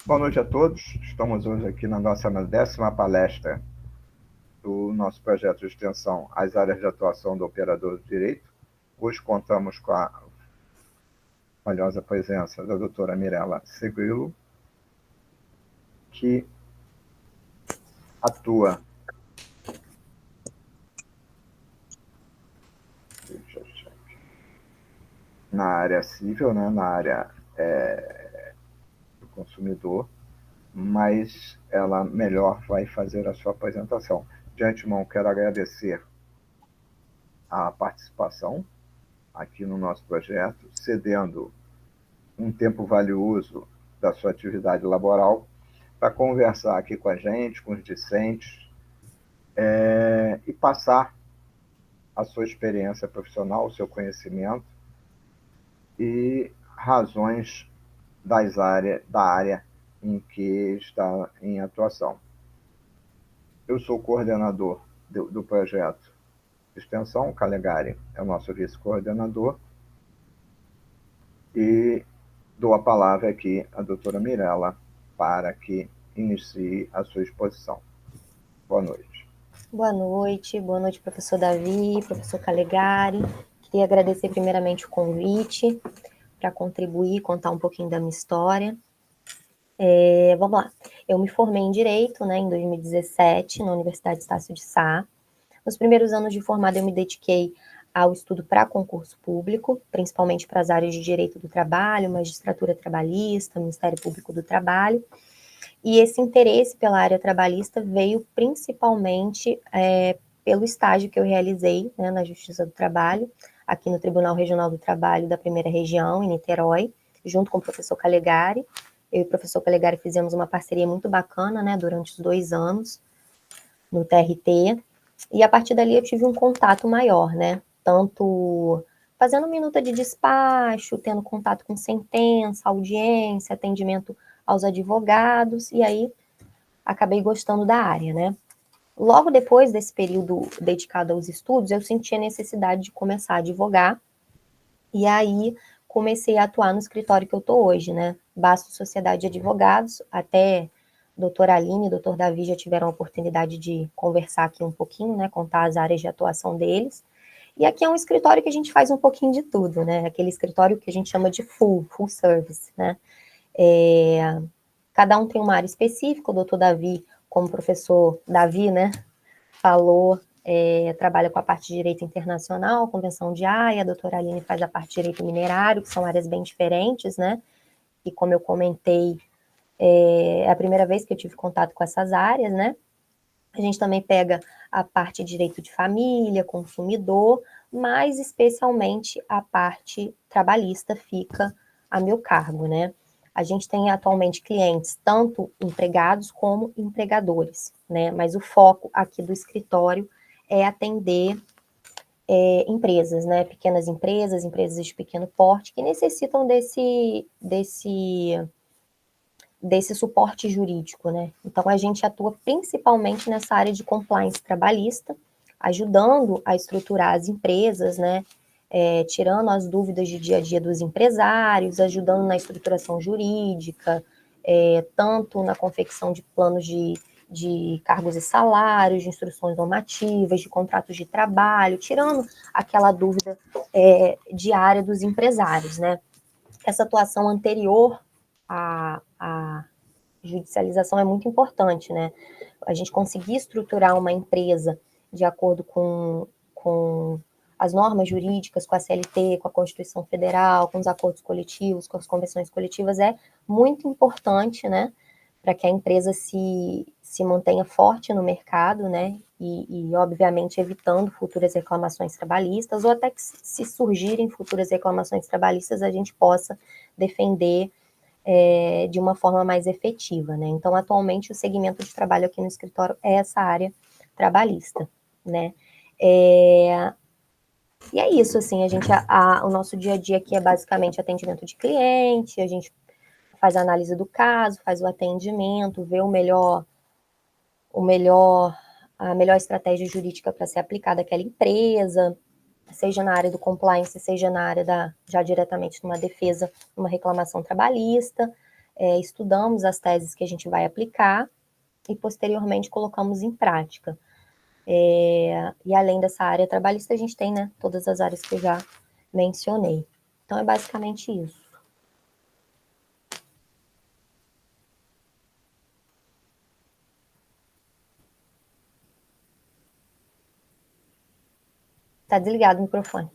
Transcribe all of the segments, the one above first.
Boa noite a todos. Estamos hoje aqui na nossa 10ª palestra do nosso projeto de extensão às áreas de atuação do operador de direito. Hoje contamos com a valiosa presença da doutora Mirela Seguilo, que atua na área civil, né, na área do consumidor, mas ela melhor vai fazer a sua apresentação. De antemão, quero agradecer a participação aqui no nosso projeto, cedendo um tempo valioso da sua atividade laboral para conversar aqui com a gente, com os discentes, e passar a sua experiência profissional, o seu conhecimento e razões da área em que está em atuação. Eu sou coordenador do projeto de extensão, Calegari é o nosso vice-coordenador, e dou a palavra aqui à doutora Mirela para que inicie a sua exposição. Boa noite. Boa noite, professor Davi, professor Calegari. Queria agradecer primeiramente o convite para contribuir, contar um pouquinho da minha história. Vamos lá. Eu me formei em Direito, né, em 2017, na Universidade Estácio de Sá. Nos primeiros anos de formada, eu me dediquei ao estudo para concurso público, principalmente para as áreas de Direito do Trabalho, Magistratura Trabalhista, Ministério Público do Trabalho. E esse interesse pela área trabalhista veio principalmente pelo estágio que eu realizei, né, na Justiça do Trabalho, aqui no Tribunal Regional do Trabalho da Primeira Região, em Niterói, junto com o professor Calegari. Eu e o professor Calegari fizemos uma parceria muito bacana, né, durante os 2 anos, no TRT, e a partir dali eu tive um contato maior, né, tanto fazendo minuta de despacho, tendo contato com sentença, audiência, atendimento aos advogados, e aí acabei gostando da área, né. Logo depois desse período dedicado aos estudos, eu senti a necessidade de começar a advogar, e aí comecei a atuar no escritório que eu estou hoje, né, Basto Sociedade de Advogados. Até doutora Aline e doutor Davi já tiveram a oportunidade de conversar aqui um pouquinho, né, contar as áreas de atuação deles. E aqui é um escritório que a gente faz um pouquinho de tudo, né, aquele escritório que a gente chama de full service, né. Cada um tem uma área específica. O doutor Davi, como o professor Davi, né, falou, trabalha com a parte de direito internacional, convenção de Haia. A doutora Aline faz a parte de direito minerário, que são áreas bem diferentes, né, e como eu comentei, é a primeira vez que eu tive contato com essas áreas, né. A gente também pega a parte de direito de família, consumidor, mas especialmente a parte trabalhista fica a meu cargo, né. A gente tem atualmente clientes, tanto empregados como empregadores, né, mas o foco aqui do escritório é atender empresas, né, pequenas empresas, empresas de pequeno porte, que necessitam desse suporte jurídico, né. Então a gente atua principalmente nessa área de compliance trabalhista, ajudando a estruturar as empresas, né, tirando as dúvidas de dia a dia dos empresários, ajudando na estruturação jurídica, tanto na confecção de planos de cargos e salários, de instruções normativas, de contratos de trabalho, tirando aquela dúvida diária dos empresários, né. Essa atuação anterior à judicialização é muito importante, né. A gente conseguir estruturar uma empresa de acordo com as normas jurídicas, com a CLT, com a Constituição Federal, com os acordos coletivos, com as convenções coletivas, é muito importante, né, para que a empresa se mantenha forte no mercado, né, e obviamente evitando futuras reclamações trabalhistas, ou até que se surgirem futuras reclamações trabalhistas, a gente possa defender de uma forma mais efetiva, né. Então, atualmente, o segmento de trabalho aqui no escritório é essa área trabalhista, né. E é isso, assim, o nosso dia a dia aqui é basicamente atendimento de cliente, a gente faz a análise do caso, faz o atendimento, vê a melhor estratégia jurídica para ser aplicada àquela empresa, seja na área do compliance, seja na área já diretamente numa defesa, numa reclamação trabalhista. estudamos as teses que a gente vai aplicar e posteriormente colocamos em prática. E além dessa área trabalhista, a gente tem, né, todas as áreas que eu já mencionei. Então, é basicamente isso. Está desligado o microfone.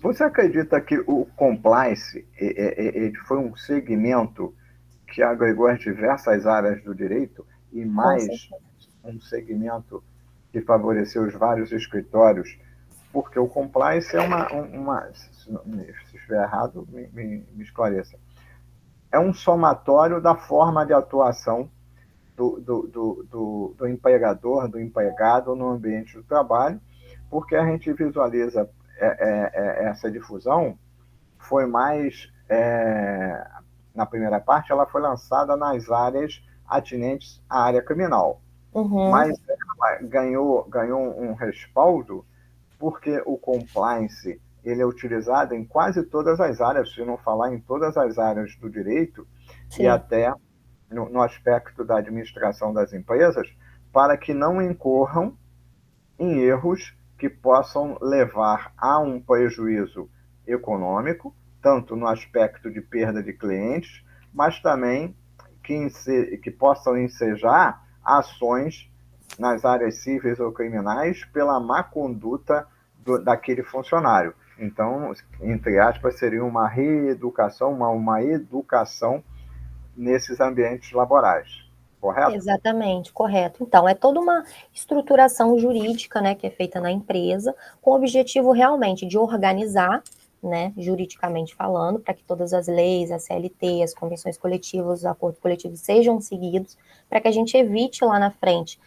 Você acredita que o compliance foi um segmento que agregou as diversas áreas do direito e mais um segmento que favoreceu os vários escritórios? Porque o compliance é se estiver errado, me esclareça. É um somatório da forma de atuação do empregador, do empregado no ambiente do trabalho, porque a gente visualiza essa difusão foi mais, na primeira parte, ela foi lançada nas áreas atinentes à área criminal, mas ela ganhou um respaldo porque o compliance ele é utilizado em quase todas as áreas, se não falar em todas as áreas do direito, Sim. E até no aspecto da administração das empresas, para que não incorram em erros que possam levar a um prejuízo econômico, tanto no aspecto de perda de clientes, mas também que possam ensejar ações nas áreas cíveis ou criminais pela má conduta daquele funcionário. Então, entre aspas, seria uma reeducação, uma educação nesses ambientes laborais, correto? Exatamente, correto. Então, é toda uma estruturação jurídica, né, que é feita na empresa, com o objetivo realmente de organizar, né, juridicamente falando, para que todas as leis, a CLT, as convenções coletivas, os acordos coletivos sejam seguidos, para que a gente evite lá na frente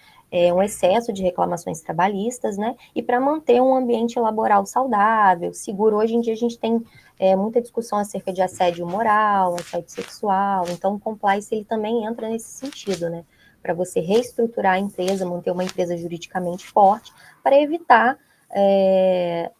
um excesso de reclamações trabalhistas, né, e para manter um ambiente laboral saudável, seguro. Hoje em dia a gente tem muita discussão acerca de assédio moral, assédio sexual, então o compliance ele também entra nesse sentido, né, para você reestruturar a empresa, manter uma empresa juridicamente forte, para evitar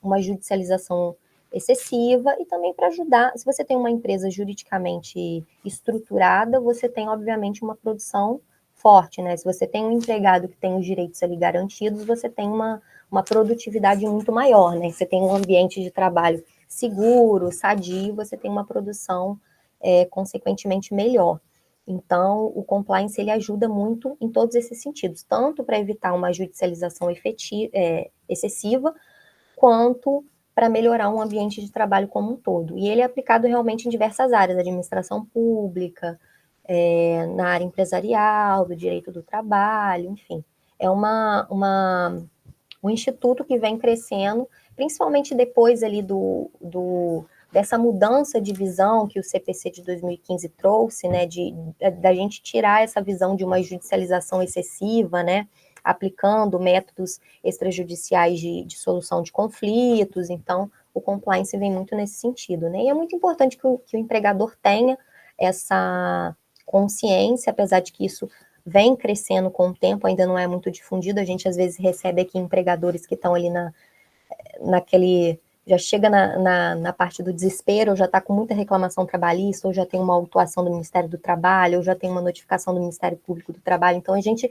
uma judicialização excessiva e também para ajudar, se você tem uma empresa juridicamente estruturada, você tem, obviamente, uma produção forte, né? Se você tem um empregado que tem os direitos ali garantidos, você tem uma produtividade muito maior, né? Você tem um ambiente de trabalho seguro, sadio, você tem uma produção, consequentemente, melhor. Então, o compliance, ele ajuda muito em todos esses sentidos, tanto para evitar uma judicialização excessiva, quanto para melhorar um ambiente de trabalho como um todo. E ele é aplicado realmente em diversas áreas, administração pública, na área empresarial, do direito do trabalho, enfim. É um instituto que vem crescendo, principalmente depois ali dessa mudança de visão que o CPC de 2015 trouxe, né, da gente tirar essa visão de uma judicialização excessiva, né, aplicando métodos extrajudiciais de solução de conflitos. Então, o compliance vem muito nesse sentido, né, e é muito importante que o empregador tenha essa consciência, apesar de que isso vem crescendo com o tempo, ainda não é muito difundido, a gente às vezes recebe aqui empregadores que estão ali naquele, já chega na parte do desespero, ou já está com muita reclamação trabalhista, ou já tem uma autuação do Ministério do Trabalho, ou já tem uma notificação do Ministério Público do Trabalho, então a gente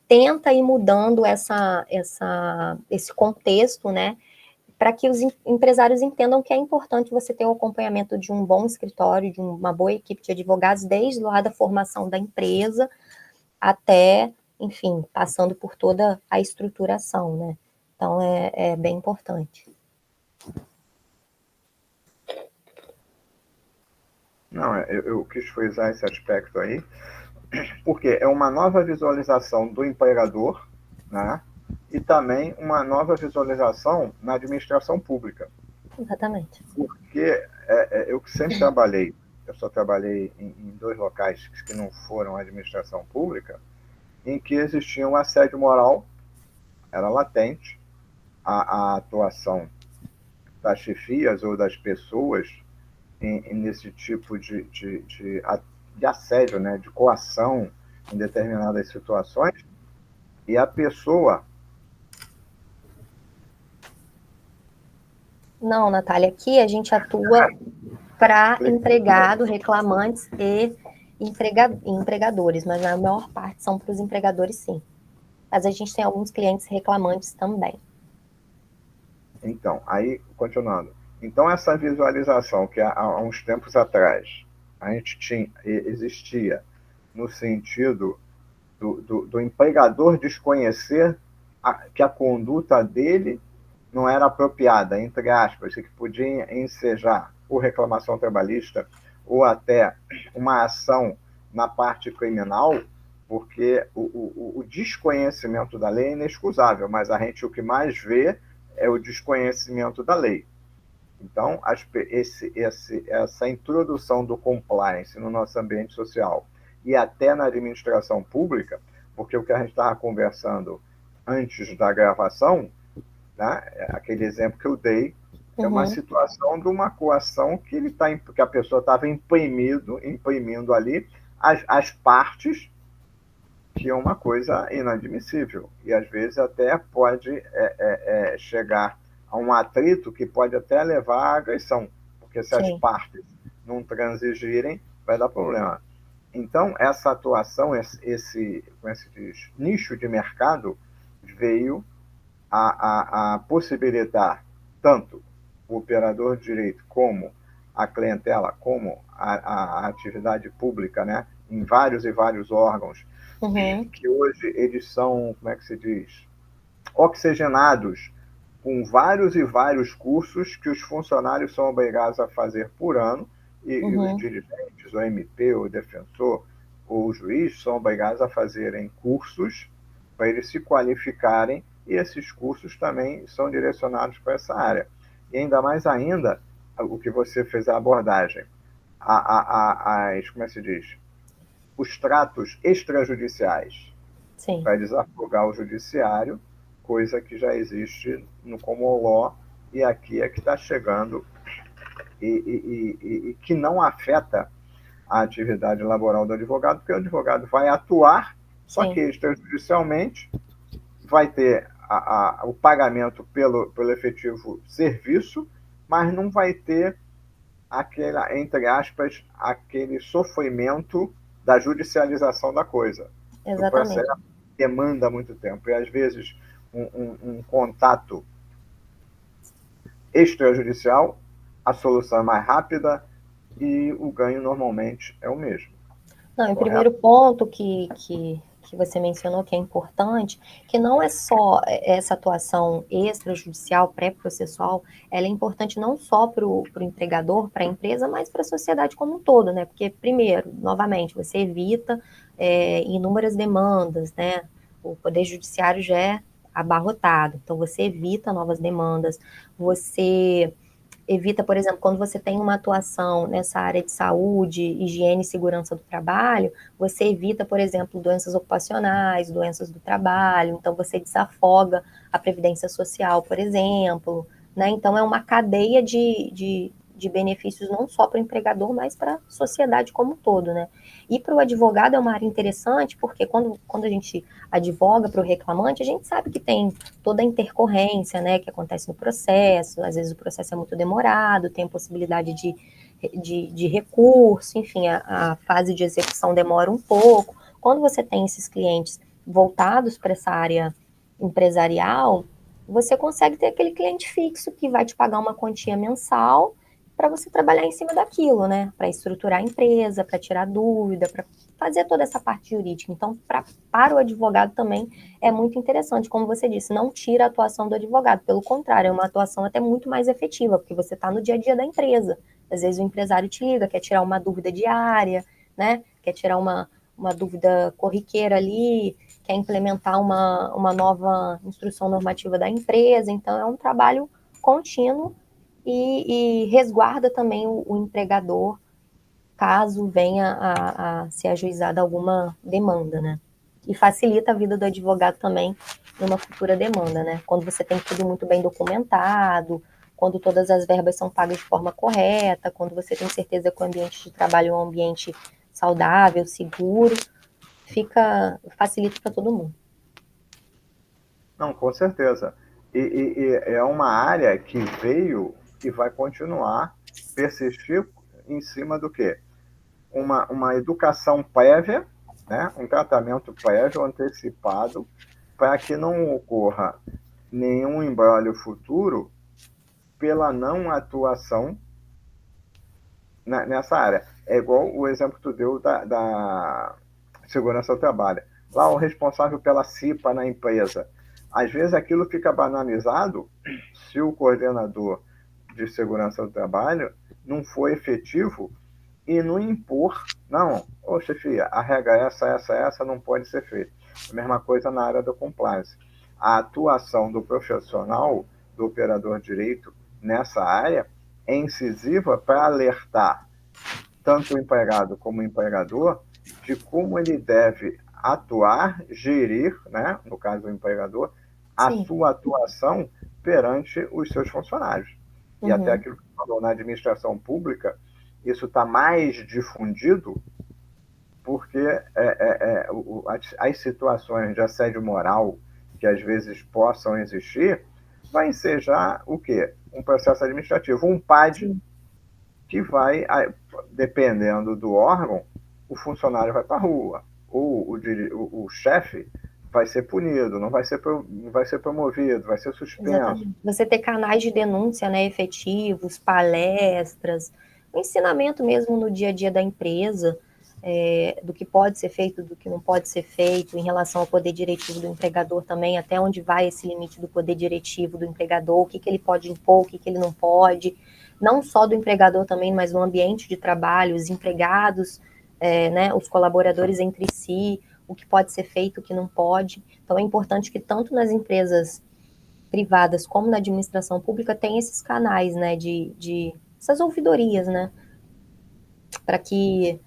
tenta ir mudando esse contexto, né, para que os empresários entendam que é importante você ter o acompanhamento de um bom escritório, de uma boa equipe de advogados, desde lá da formação da empresa, até, enfim, passando por toda a estruturação, né? Então, é bem importante. Não, eu quis frisar esse aspecto aí, porque é uma nova visualização do empregador, né? E também uma nova visualização na administração pública. Exatamente. Porque eu sempre trabalhei, eu só trabalhei em dois locais que não foram administração pública, em que existia um assédio moral, era latente, a atuação das chefias ou das pessoas nesse tipo de assédio, né, de coação em determinadas situações, e a pessoa... Não, Natália, aqui a gente atua para empregado, reclamantes e empregadores, mas na maior parte são para os empregadores, sim. Mas a gente tem alguns clientes reclamantes também. Então, aí, continuando. Então, essa visualização que há uns tempos atrás a gente existia no sentido do empregador desconhecer que a conduta dele não era apropriada, entre aspas, que podia ensejar ou reclamação trabalhista ou até uma ação na parte criminal, porque o desconhecimento da lei é inexcusável, mas a gente o que mais vê é o desconhecimento da lei. Então, essa introdução do compliance no nosso ambiente social e até na administração pública, porque o que a gente estava conversando antes da gravação, né, aquele exemplo que eu dei, é uma situação de uma coação que a pessoa estava imprimindo ali as partes, que é uma coisa inadmissível. E às vezes até pode chegar a um atrito que pode até levar à agressão, porque se as partes não transigirem, vai dar problema. Então, essa atuação, como é que se diz, nicho de mercado, veio a possibilitar tanto o operador de direito como a clientela, como a atividade pública, né, em vários e vários órgãos, que hoje eles são, como é que se diz, oxigenados com vários e vários cursos que os funcionários são obrigados a fazer por ano, e os dirigentes, o MP, o defensor, ou o juiz, são obrigados a fazerem cursos para eles se qualificarem, e esses cursos também são direcionados para essa área. E ainda mais ainda, o que você fez a abordagem, como é que se diz? Os tratos extrajudiciais, para desafogar o judiciário, coisa que já existe no common law, e aqui é que está chegando, e que não afeta a atividade laboral do advogado, porque o advogado vai atuar, só que extrajudicialmente vai ter o pagamento pelo efetivo serviço, mas não vai ter entre aspas, aquele sofrimento da judicialização da coisa. Exatamente. O processo demanda muito tempo. E, às vezes, um contato extrajudicial, a solução é mais rápida e o ganho normalmente é o mesmo. Não, o primeiro ponto que você mencionou que é importante, que não é só essa atuação extrajudicial, pré-processual, ela é importante não só para o empregador, para a empresa, mas para a sociedade como um todo, né? Porque, primeiro, novamente, você evita inúmeras demandas, né? O Poder Judiciário já é abarrotado, então você evita novas demandas, você evita, por exemplo, quando você tem uma atuação nessa área de saúde, higiene e segurança do trabalho, você evita, por exemplo, doenças ocupacionais, doenças do trabalho, então você desafoga a previdência social, por exemplo, né? Então é uma cadeia de benefícios não só para o empregador, mas para a sociedade como um todo, né? E para o advogado é uma área interessante, porque quando a gente advoga para o reclamante, a gente sabe que tem toda a intercorrência, né, que acontece no processo, às vezes o processo é muito demorado, tem a possibilidade de recurso, enfim, a fase de execução demora um pouco. Quando você tem esses clientes voltados para essa área empresarial, você consegue ter aquele cliente fixo que vai te pagar uma quantia mensal para você trabalhar em cima daquilo, né? Para estruturar a empresa, para tirar dúvida, para fazer toda essa parte jurídica. Então, para o advogado também é muito interessante, como você disse, não tira a atuação do advogado, pelo contrário, é uma atuação até muito mais efetiva, porque você está no dia a dia da empresa. Às vezes o empresário te liga, quer tirar uma dúvida diária, né? Quer tirar uma dúvida corriqueira ali, quer implementar uma nova instrução normativa da empresa. Então, é um trabalho contínuo e resguarda também o empregador caso venha a ser ajuizada alguma demanda, né? E facilita a vida do advogado também numa futura demanda, né? Quando você tem tudo muito bem documentado, quando todas as verbas são pagas de forma correta, quando você tem certeza que o ambiente de trabalho é um ambiente saudável, seguro, facilita para todo mundo. Não, com certeza. E é uma área que veio e vai continuar persistir em cima do quê? Uma educação prévia, né? Um tratamento prévio, antecipado, para que não ocorra nenhum embrólio futuro pela não atuação nessa área. É igual o exemplo que tu deu da segurança do trabalho. Lá, o responsável pela CIPA na empresa. Às vezes aquilo fica banalizado se o coordenador de segurança do trabalho não for efetivo e não impor, não, ô chefia, a regra é essa, não pode ser feita. A mesma coisa na área da compliance. A atuação do profissional, do operador de direito nessa área é incisiva para alertar tanto o empregado como o empregador de como ele deve atuar, gerir, né, no caso do empregador, a Sim. sua atuação perante os seus funcionários. E até Uhum. aquilo que você falou na administração pública, isso está mais difundido porque as situações de assédio moral que às vezes possam existir vai ser já o quê? Um processo administrativo, um PAD Sim. que vai, dependendo do órgão, o funcionário vai para a rua, ou o chefe vai ser punido, não vai ser promovido, vai ser suspenso. Exatamente. Você ter canais de denúncia, né, efetivos, palestras, o ensinamento mesmo no dia a dia da empresa, do que pode ser feito, do que não pode ser feito, em relação ao poder diretivo do empregador também, até onde vai esse limite do poder diretivo do empregador, o que, que ele pode impor, o que, que ele não pode, não só do empregador também, mas no ambiente de trabalho, os empregados, né, os colaboradores entre si, o que pode ser feito, o que não pode. Então é importante que tanto nas empresas privadas como na administração pública tem esses canais, né, de essas ouvidorias, né, para que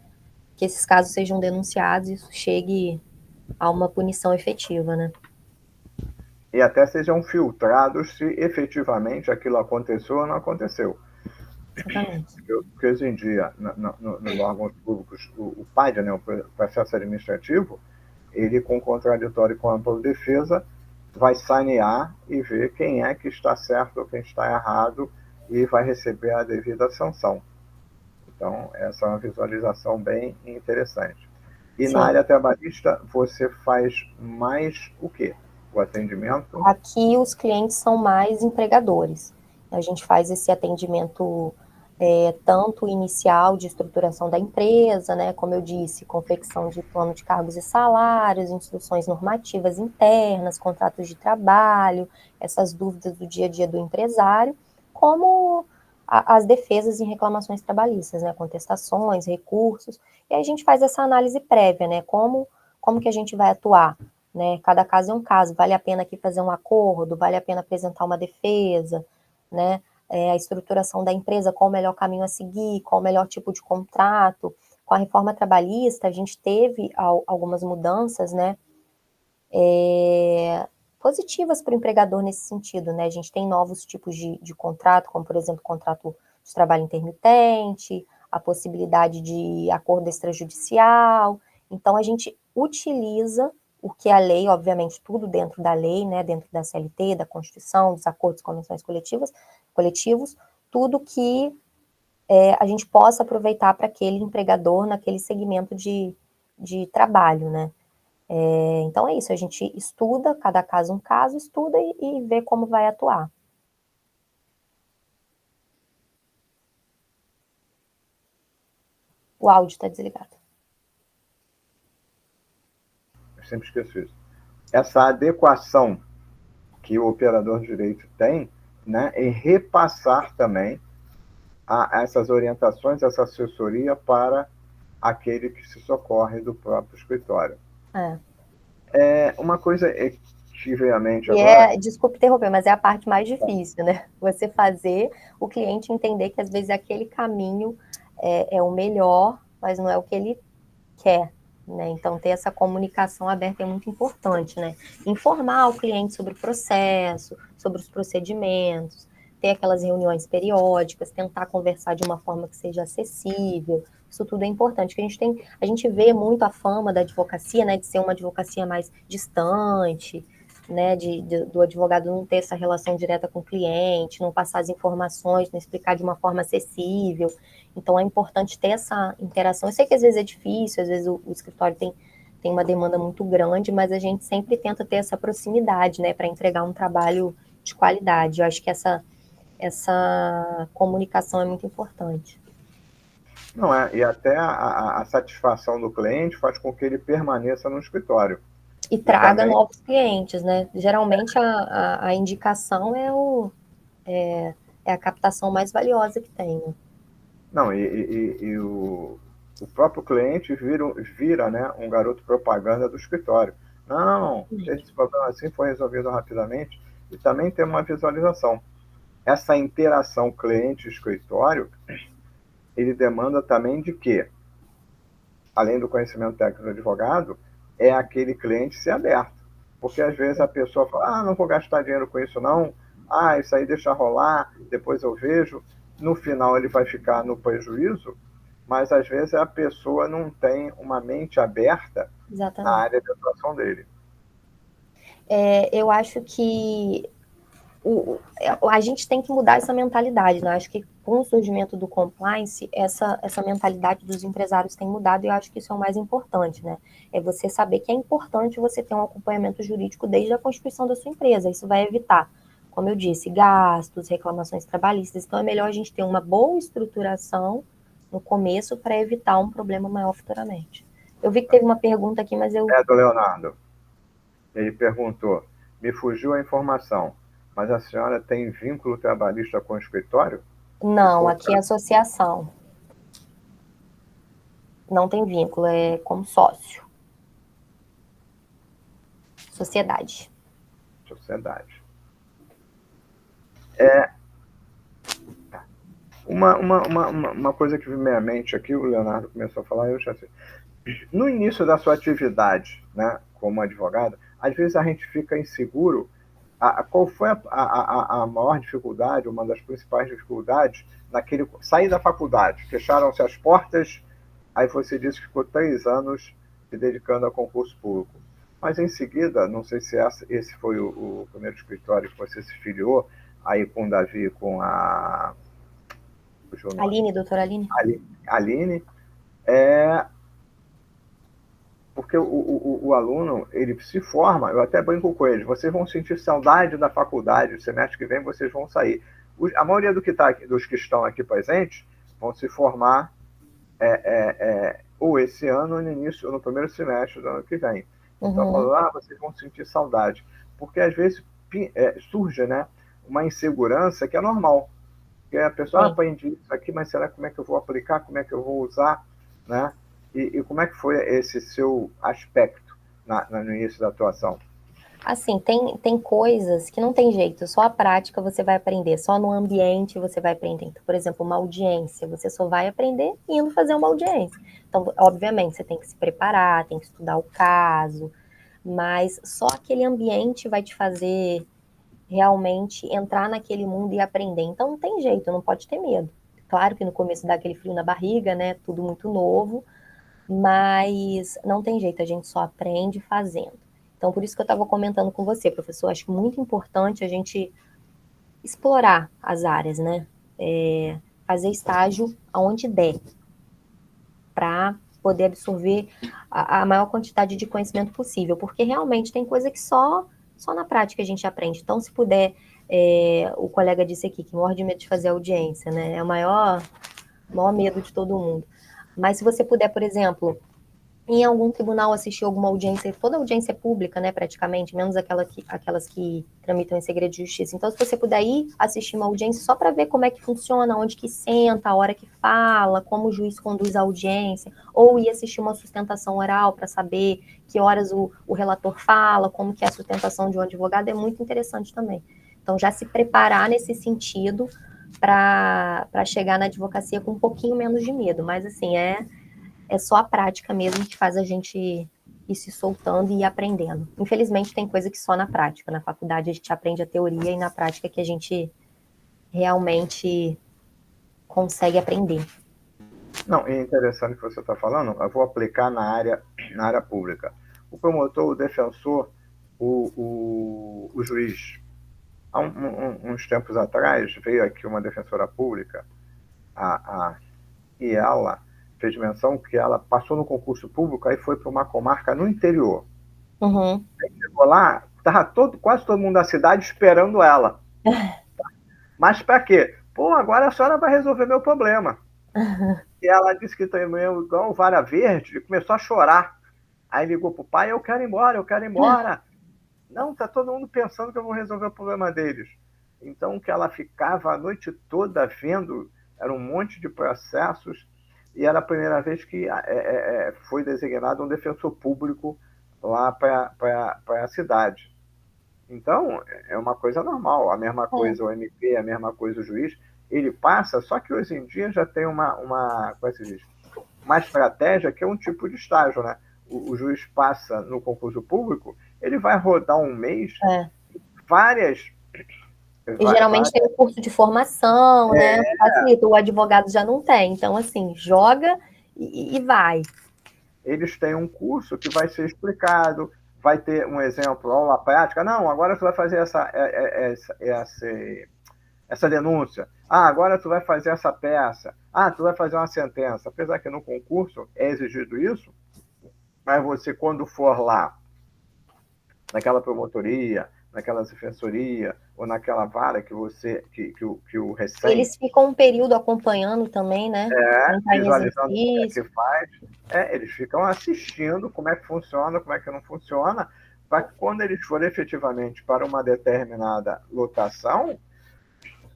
esses casos sejam denunciados e isso chegue a uma punição efetiva, né. E até sejam filtrados se efetivamente aquilo aconteceu ou não aconteceu. Exatamente. Porque hoje em dia, nos órgãos públicos, o PAD, né, o processo administrativo, ele, com contraditório e com ampla defesa, vai sanear e ver quem é que está certo ou quem está errado e vai receber a devida sanção. Então, essa é uma visualização bem interessante. E na Sim. área trabalhista, você faz mais o quê? O atendimento? Aqui os clientes são mais empregadores. A gente faz esse atendimento tanto inicial de estruturação da empresa, né, como eu disse, confecção de plano de cargos e salários, instruções normativas internas, contratos de trabalho, essas dúvidas do dia a dia do empresário, como as defesas em reclamações trabalhistas, né, contestações, recursos, e aí a gente faz essa análise prévia, né, como que a gente vai atuar, né? Cada caso é um caso, vale a pena aqui fazer um acordo, vale a pena apresentar uma defesa, né? A estruturação da empresa, qual o melhor caminho a seguir, qual o melhor tipo de contrato. Com a reforma trabalhista, a gente teve algumas mudanças, né? Positivas para o empregador nesse sentido, né? A gente tem novos tipos de contrato, como, por exemplo, contrato de trabalho intermitente, a possibilidade de acordo extrajudicial. Então, a gente utiliza o que a lei, obviamente, tudo dentro da lei, né? Dentro da CLT, da Constituição, dos acordos e convenções coletivos, tudo que a gente possa aproveitar para aquele empregador naquele segmento de trabalho, né? Então é isso, a gente estuda, cada caso um caso, estuda e vê como vai atuar. O áudio está desligado. Eu sempre esqueço isso. Essa adequação que o operador de direito tem, né, em repassar também essas orientações, essa assessoria para aquele que se socorre do próprio escritório. Uma coisa que veio à mente agora. Desculpe interromper, mas é a parte mais difícil, né? Você fazer o cliente entender que às vezes aquele caminho é o melhor, mas não é o que ele quer, né? Então, ter essa comunicação aberta é muito importante, né? Informar o cliente sobre o processo, sobre os procedimentos, ter aquelas reuniões periódicas, tentar conversar de uma forma que seja acessível. Isso tudo é importante, que a gente vê muito a fama da advocacia, né, de ser uma advocacia mais distante, né, do advogado não ter essa relação direta com o cliente, não passar as informações, não explicar de uma forma acessível. Então, é importante ter essa interação. Eu sei que às vezes é difícil, às vezes o escritório tem uma demanda muito grande, mas a gente sempre tenta ter essa proximidade, né, para entregar um trabalho de qualidade. Eu acho que essa comunicação é muito importante. Não é, e até a satisfação do cliente faz com que ele permaneça no escritório. E E traga também, novos clientes, né? Geralmente a indicação é a captação mais valiosa que tem, né? não, e o próprio cliente vira, né, um garoto propaganda do escritório. Não, esse problema assim foi resolvido rapidamente e também tem uma visualização. Essa interação cliente-escritório, ele demanda também de que, além do conhecimento técnico do advogado, é aquele cliente ser aberto. Porque às vezes a pessoa fala, não vou gastar dinheiro com isso não, isso aí deixa rolar, depois eu vejo. No final ele vai ficar no prejuízo, mas às vezes a pessoa não tem uma mente aberta na Exatamente. área de atuação dele. Eu acho que a gente tem que mudar essa mentalidade, né? Acho que com o surgimento do compliance, essa mentalidade dos empresários tem mudado e eu acho que isso é o mais importante, né? É você saber que é importante você ter um acompanhamento jurídico desde a constituição da sua empresa. Isso vai evitar, como eu disse, gastos, reclamações trabalhistas. Então é melhor a gente ter uma boa estruturação no começo para evitar um problema maior futuramente. Eu vi que teve uma pergunta aqui, mas eu. É do Leonardo. Ele perguntou, me fugiu a informação, mas a senhora tem vínculo trabalhista com o escritório? Se Não, for, aqui é associação. Não tem vínculo, é como sócio. Sociedade. sociedade. É, uma coisa que veio à minha mente aqui, o Leonardo começou a falar, eu já sei. No início da sua atividade, né, como advogado, às vezes a gente fica inseguro. Qual foi a maior dificuldade, uma das principais dificuldades, naquele sair da faculdade? Fecharam-se as portas, aí você disse que ficou 3 anos se dedicando a concurso público. Mas em seguida, não sei se esse foi o primeiro escritório que você se filiou, aí com o Davi, com a o nome, Aline, doutora Aline? Aline, é, porque o aluno, ele se forma, eu até brinco com eles, vocês vão sentir saudade da faculdade, o semestre que vem vocês vão sair. A maioria dos que estão aqui presentes vão se formar ou esse ano, ou no início, ou no primeiro semestre do ano que vem. Então, Uhum. vocês vão sentir saudade. Porque às vezes surge, né, uma insegurança que é normal. Porque a pessoa Sim. aprende isso aqui, mas será como é que eu vou aplicar, como é que eu vou usar, né? E como é que foi esse seu aspecto no início da atuação? Assim, tem coisas que não tem jeito, só a prática você vai aprender, só no ambiente você vai aprender. Então, por exemplo, uma audiência, você só vai aprender indo fazer uma audiência. Então, obviamente, você tem que se preparar, tem que estudar o caso, mas só aquele ambiente vai te fazer realmente entrar naquele mundo e aprender. Então, não tem jeito, não pode ter medo. Claro que no começo dá aquele frio na barriga, né? Tudo muito novo, mas não tem jeito, a gente só aprende fazendo. Então, por isso que eu estava comentando com você, professor, acho muito importante a gente explorar as áreas, né? Fazer estágio aonde der, para poder absorver a maior quantidade de conhecimento possível, porque realmente tem coisa que só na prática a gente aprende. Então, se puder, o colega disse aqui que morre de medo de fazer audiência, né? É o maior medo de todo mundo. Mas se você puder, por exemplo, em algum tribunal assistir alguma audiência, toda audiência é pública, né, praticamente, menos aquelas que tramitam em segredo de justiça. Então, se você puder ir assistir uma audiência só para ver como é que funciona, onde que senta, a hora que fala, como o juiz conduz a audiência, ou ir assistir uma sustentação oral para saber que horas o relator fala, como que é a sustentação de um advogado, é muito interessante também. Então, já se preparar nesse sentido para chegar na advocacia com um pouquinho menos de medo, mas assim, é só a prática mesmo que faz a gente ir se soltando e ir aprendendo. Infelizmente, tem coisa que só na prática. Na faculdade a gente aprende a teoria e na prática que a gente realmente consegue aprender. Não, é interessante o que você está falando, eu vou aplicar na área pública. O promotor, o defensor, o juiz, há uns tempos atrás, veio aqui uma defensora pública, e ela fez menção que ela passou no concurso público, aí foi para uma comarca no interior. Uhum. Aí chegou lá, estava quase todo mundo da cidade esperando ela. Mas para quê? Pô, agora a senhora vai resolver meu problema. E ela disse que também, igual vara verde, e começou a chorar. Aí ligou pro pai, eu quero ir embora, eu quero ir embora. Não, tá todo mundo pensando que eu vou resolver o problema deles. Então, que ela ficava a noite toda vendo, era um monte de processos, e era a primeira vez que foi designado um defensor público lá para a cidade. Então, é uma coisa normal. A mesma coisa o MP, a mesma coisa o juiz, ele passa, só que hoje em dia já tem como é que se diz? Uma estratégia que é um tipo de estágio, né? O juiz passa no concurso público, ele vai rodar um mês, várias. E geralmente tem um curso de formação, né? Facilita, o advogado já não tem. Então, assim, joga e vai. Eles têm um curso que vai ser explicado, vai ter um exemplo, aula prática. Não, agora tu vai fazer essa denúncia. Ah, agora tu vai fazer essa peça. Ah, tu vai fazer uma sentença. Apesar que no concurso é exigido isso, mas você, quando for lá, naquela promotoria, naquela defensoria, ou naquela vara que o recém Eles ficam um período acompanhando também, né? Quem tá em visualizando como é que exercício. faz, eles ficam assistindo como é que funciona, como é que não funciona, para que quando eles forem efetivamente para uma determinada lotação,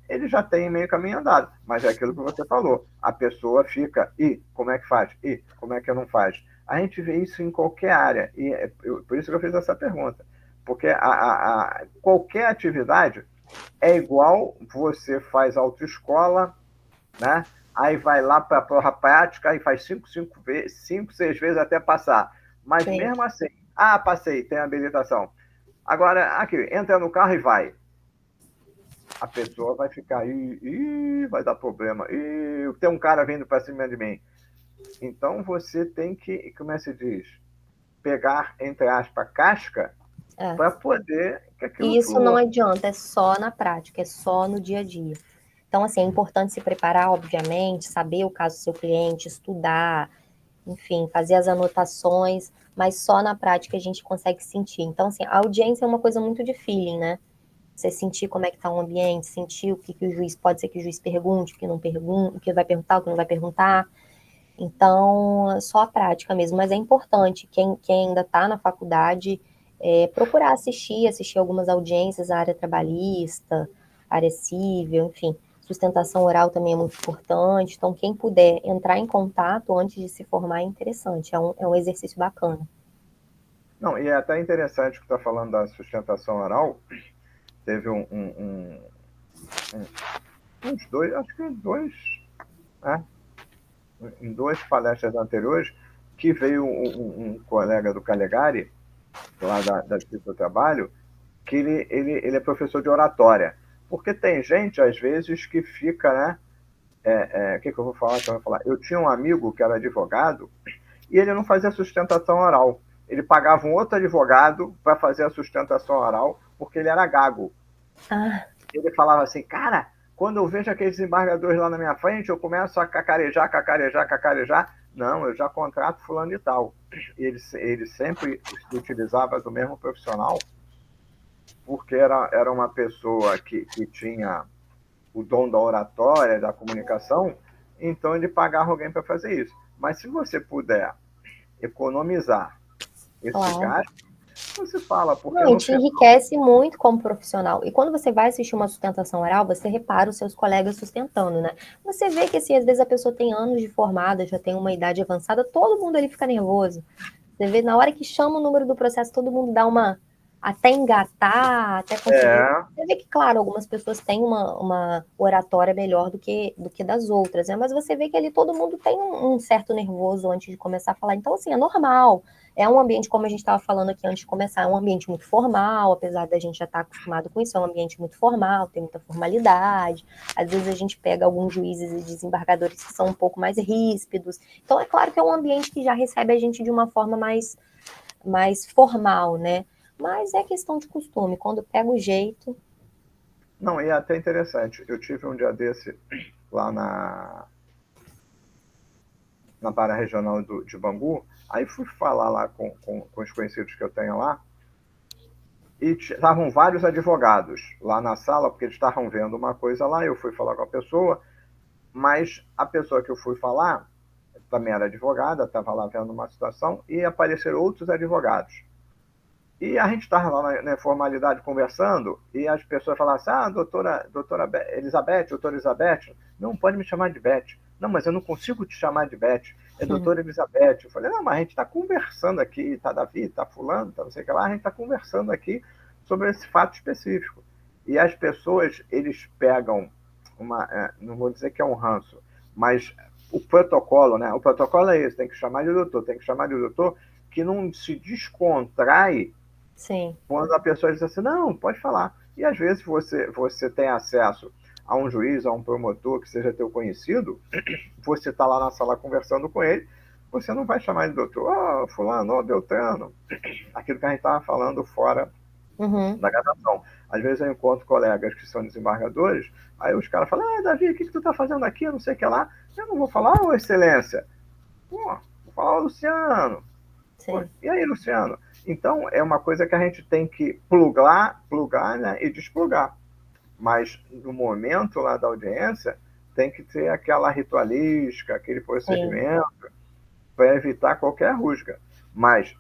ele já tem meio caminho andado. Mas é aquilo que você falou. A pessoa fica, e como é que faz? E como é que não faz? A gente vê isso em qualquer área. E por isso que eu fiz essa pergunta. Porque qualquer atividade é igual você faz autoescola, né? Aí vai lá para a prova prática e faz 6 vezes até passar. Mas Sim. mesmo assim, passei, tem habilitação. Agora, aqui, entra no carro e vai. A pessoa vai ficar aí, vai dar problema, tem um cara vindo para cima de mim. Então você tem que, como é que se diz, pegar, entre aspas, casca para poder que aquilo E isso não flua. adianta, é só na prática, é só no dia a dia. Então, assim, é importante se preparar, obviamente, saber o caso do seu cliente, estudar, enfim, fazer as anotações, mas só na prática a gente consegue sentir. Então, assim, a audiência é uma coisa muito de feeling, né? Você sentir como é que está o ambiente, sentir o que o juiz, pode ser que o juiz pergunte, o que não pergunta, o que vai perguntar, o que não vai perguntar. Então, só a prática mesmo, mas é importante, quem ainda está na faculdade, procurar assistir algumas audiências, a área trabalhista, área civil, enfim, sustentação oral também é muito importante, então quem puder entrar em contato antes de se formar é interessante, é um exercício bacana. Não, e é até interessante que está falando da sustentação oral. Teve uns dois, acho que dois, né? Em duas palestras anteriores, que veio um colega do Calegari, lá da Justiça do Trabalho, que ele é professor de oratória. Porque tem gente, às vezes, que fica, né? O que eu vou falar? Eu tinha um amigo que era advogado e ele não fazia sustentação oral. Ele pagava um outro advogado para fazer a sustentação oral porque ele era gago. Ele falava assim, cara, quando eu vejo aqueles desembargadores lá na minha frente, eu começo a cacarejar. Não, eu já contrato fulano e tal. Ele sempre se utilizava do mesmo profissional, porque era uma pessoa que tinha o dom da oratória, da comunicação, então ele pagava alguém para fazer isso. Mas se você puder economizar esse gasto, você fala, porque Não, e no te final... enriquece muito como profissional. E quando você vai assistir uma sustentação oral, você repara os seus colegas sustentando, né? Você vê que, assim, às vezes a pessoa tem anos de formada, já tem uma idade avançada, todo mundo ali fica nervoso. Você vê, na hora que chama o número do processo, todo mundo dá uma... até engatar, até conseguir... Você vê que, claro, algumas pessoas têm uma oratória melhor do que das outras, né? Mas você vê que ali todo mundo tem um certo nervoso antes de começar a falar. Então, assim, é normal. É um ambiente, como a gente estava falando aqui antes de começar, é um ambiente muito formal, apesar da gente já estar acostumado com isso, é um ambiente muito formal, tem muita formalidade. Às vezes a gente pega alguns juízes e desembargadores que são um pouco mais ríspidos. Então, é claro que é um ambiente que já recebe a gente de uma forma mais formal, né? Mas é questão de costume, quando pega o jeito. Não, e é até interessante. Eu tive um dia desse lá na Barra Regional de Bangu, aí fui falar lá com os conhecidos que eu tenho lá, e estavam vários advogados lá na sala, porque eles estavam vendo uma coisa lá, eu fui falar com a pessoa, mas a pessoa que eu fui falar também era advogada, estava lá vendo uma situação, e apareceram outros advogados. E a gente estava lá na formalidade conversando, e as pessoas falavam assim, doutora Elizabeth, doutora Elizabeth, não pode me chamar de Beth. Não, mas eu não consigo te chamar de Beth, é doutora Elizabeth. Eu falei, não, mas a gente está conversando aqui, tá Davi, tá fulano, tá não sei o que lá, a gente está conversando aqui sobre esse fato específico. E as pessoas, eles pegam não vou dizer que é um ranço, mas o protocolo, né? O protocolo é esse, tem que chamar de doutor, tem que chamar de doutor, que não se descontrai. Sim. Quando a pessoa diz assim, não, pode falar. E às vezes você tem acesso a um juiz, a um promotor que seja teu conhecido, você está lá na sala conversando com ele, você não vai chamar de doutor, fulano, Beltrano, aquilo que a gente estava falando fora da gravação. Às vezes eu encontro colegas que são desembargadores, aí os caras falam, Davi, o que tu está fazendo aqui, não sei o que lá. Eu não vou falar, excelência. Vou falar, Luciano. Sim. E aí, Luciano? Então, é uma coisa que a gente tem que plugar, né, e desplugar. Mas, no momento lá da audiência, tem que ter aquela ritualística, aquele procedimento, para evitar qualquer rusga. Mas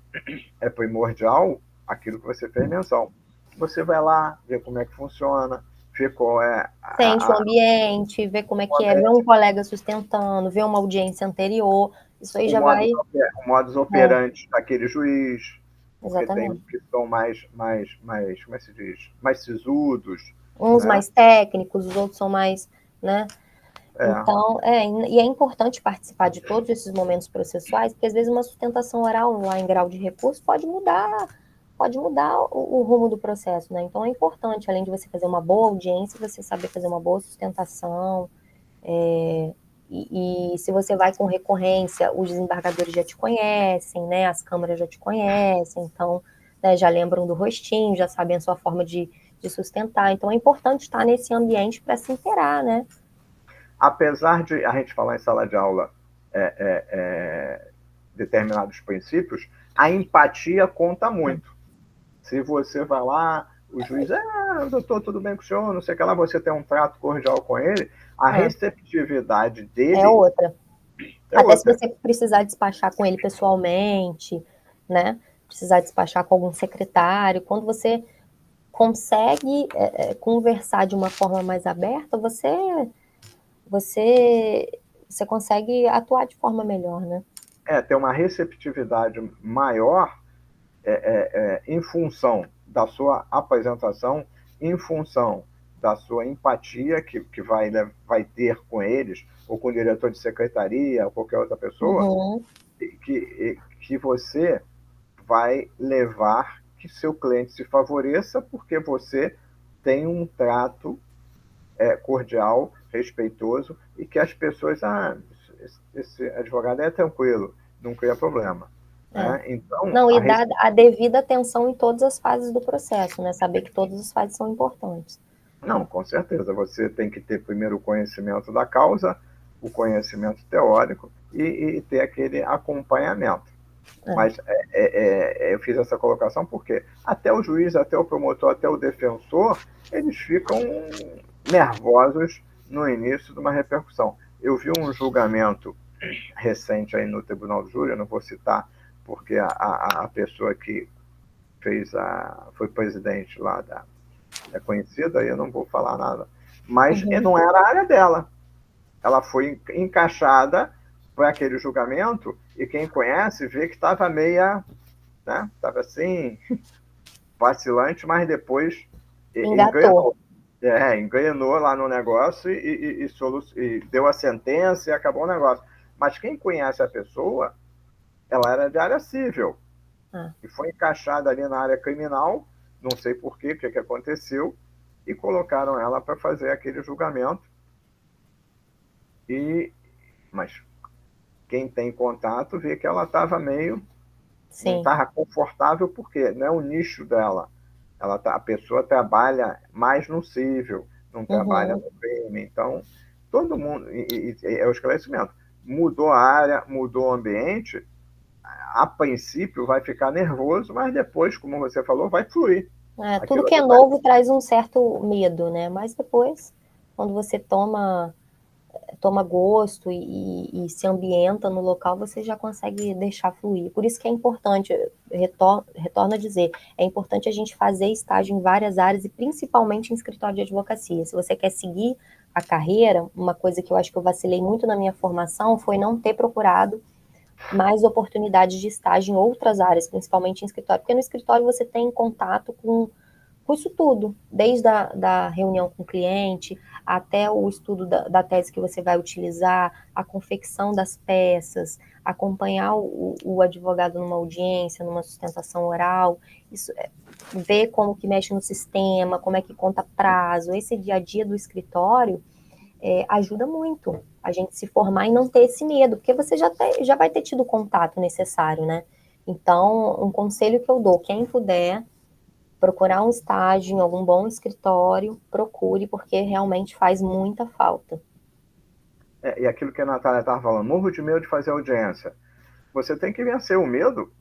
é primordial aquilo que você fez menção. Você vai lá, ver como é que funciona, ver qual é Sente o ambiente, vê como é que é, vê um colega sustentando, vê uma audiência anterior, isso aí já vai... o modus operandi daquele juiz, porque tem uns Exatamente. que são mais, como é que se diz? Mais sisudos, Uns né? mais técnicos, os outros são mais, né? É. Então, e é importante participar de todos esses momentos processuais, porque às vezes uma sustentação oral lá em grau de recurso pode mudar o rumo do processo, né? Então é importante, além de você fazer uma boa audiência, você saber fazer uma boa sustentação, e se você vai com recorrência, os desembargadores já te conhecem, né? As câmaras já te conhecem, então, né, já lembram do rostinho, já sabem a sua forma de sustentar. Então é importante estar nesse ambiente para se inteirar, né? Apesar de a gente falar em sala de aula determinados princípios, a empatia conta muito. Se você vai lá, o juiz, doutor, tudo bem com o senhor? Não sei o que lá, você tem um trato cordial com ele, a receptividade dele é outra. é Até se outra. você precisar despachar com ele pessoalmente, né? Precisar despachar com algum secretário, quando você consegue conversar de uma forma mais aberta, você, você consegue atuar de forma melhor, né? Ter uma receptividade maior em função da sua apresentação, em função da sua empatia que vai ter com eles, ou com o diretor de secretaria, ou qualquer outra pessoa, que você vai levar que seu cliente se favoreça porque você tem um trato cordial, respeitoso, e que as pessoas, esse advogado é tranquilo, não cria problema. Né? Então, não, e dar a devida atenção em todas as fases do processo, né? Saber que todas as fases são importantes. Não, com certeza. Você tem que ter primeiro o conhecimento da causa, o conhecimento teórico e ter aquele acompanhamento. Mas eu fiz essa colocação porque até o juiz, até o promotor, até o defensor, eles ficam nervosos no início de uma repercussão. Eu vi um julgamento recente aí no Tribunal do Júri, eu não vou citar, porque a pessoa que foi presidente lá é conhecida, aí eu não vou falar nada. Mas não era a área dela. Ela foi encaixada para aquele julgamento e quem conhece vê que estava meia, né? Estava assim, vacilante, mas depois Engatou. engrenou lá no negócio e deu a sentença e acabou o negócio. Mas quem conhece a pessoa, ela era de área civil e foi encaixada ali na área criminal, não sei por quê, o que aconteceu, e colocaram ela para fazer aquele julgamento. Mas quem tem contato vê que ela estava meio não Sim. estava confortável porque não é o nicho dela. A pessoa trabalha mais no civil, não trabalha Uhum. no crime. Então, todo mundo, é o esclarecimento. Mudou a área, mudou o ambiente, a princípio vai ficar nervoso, mas depois, como você falou, vai fluir. Tudo Aquilo que é ali vai. novo traz um certo medo, né? Mas depois, quando você toma gosto e se ambienta no local, você já consegue deixar fluir. Por isso que é importante, retorno a dizer, é importante a gente fazer estágio em várias áreas e principalmente em escritório de advocacia. Se você quer seguir a carreira, uma coisa que eu acho que eu vacilei muito na minha formação foi não ter procurado mais oportunidades de estágio em outras áreas, principalmente em escritório, porque no escritório você tem contato com isso tudo, desde da reunião com o cliente, até o estudo da tese que você vai utilizar, a confecção das peças, acompanhar o advogado numa audiência, numa sustentação oral, isso, ver como que mexe no sistema, como é que conta prazo, esse dia a dia do escritório ajuda muito a gente se formar e não ter esse medo, porque você já vai ter tido o contato necessário, né? Então, um conselho que eu dou, quem puder, procurar um estágio em algum bom escritório, procure, porque realmente faz muita falta. E aquilo que a Natália estava falando, morro de medo de fazer audiência. Você tem que vencer o medo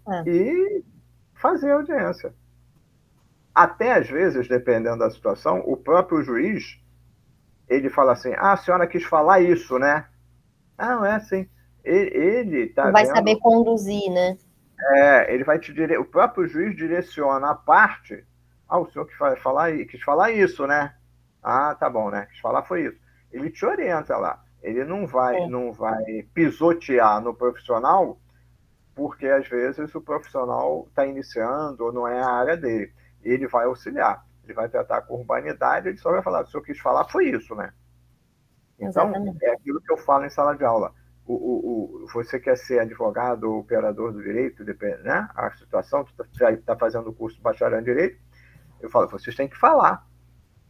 É, e fazer a audiência. Até às vezes, dependendo da situação, o próprio juiz, ele fala assim, a senhora quis falar isso, né? Ah, não é assim. Ele está não vai saber vendo, conduzir, né? ele vai o próprio juiz direciona a parte, o senhor quis falar isso, né? Ah, tá bom, né? Quis falar foi isso. Ele te orienta lá. Ele É, não vai pisotear no profissional, porque às vezes o profissional está iniciando ou não é a área dele. Ele vai auxiliar, ele vai tratar com urbanidade, ele só vai falar, o senhor quis falar foi isso, né? Então, exatamente. é aquilo que eu falo em sala de aula. Você quer ser advogado ou operador do direito, depende, né? A situação, tu está fazendo o curso de bacharel em direito, eu falo, vocês têm que falar.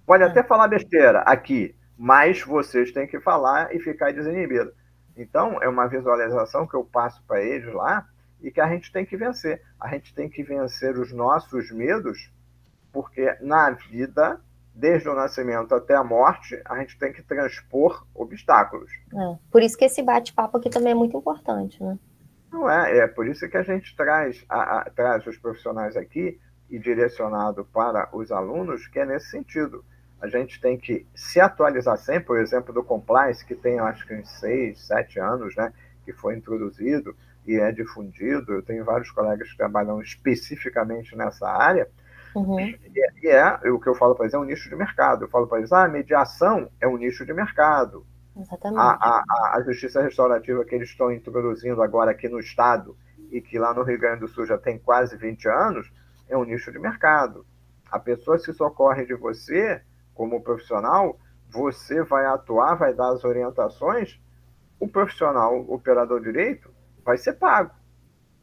Pode É, até falar besteira aqui, mas vocês têm que falar e ficar desinibido. Então, é uma visualização que eu passo para eles lá e que a gente tem que vencer. A gente tem que vencer os nossos medos, porque na vida, desde o nascimento até a morte, a gente tem que transpor obstáculos. Por isso que esse bate-papo aqui também é muito importante, né? Não é por isso que a gente traz os profissionais aqui e direcionado para os alunos, que é nesse sentido. A gente tem que se atualizar sempre, por exemplo, do compliance, que tem acho que uns 6, 7 anos, né, que foi introduzido e é difundido. Eu tenho vários colegas que trabalham especificamente nessa área, Uhum, o que eu falo para eles, é um nicho de mercado. Eu falo para eles, mediação é um nicho de mercado. exatamente. A justiça restaurativa que eles estão introduzindo agora aqui no Estado e que lá no Rio Grande do Sul já tem quase 20 anos, é um nicho de mercado. A pessoa se socorre de você, como profissional, você vai atuar, vai dar as orientações, o profissional, o operador de direito, vai ser pago.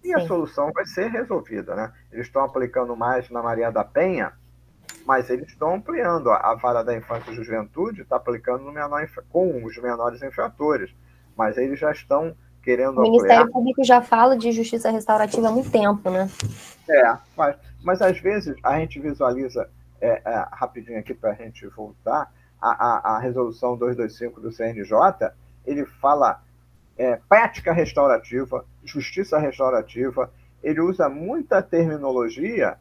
E a Sim. solução vai ser resolvida. Né? Eles estão aplicando mais na Maria da Penha, mas eles estão ampliando a vara da infância e juventude, está aplicando no menor, com os menores infratores, mas eles já estão O querendo ampliar. Ministério Público já fala de justiça restaurativa há muito tempo, né? Mas às vezes a gente visualiza, rapidinho aqui para a gente voltar, a resolução 225 do CNJ, ele fala prática restaurativa, justiça restaurativa, ele usa muita terminologia,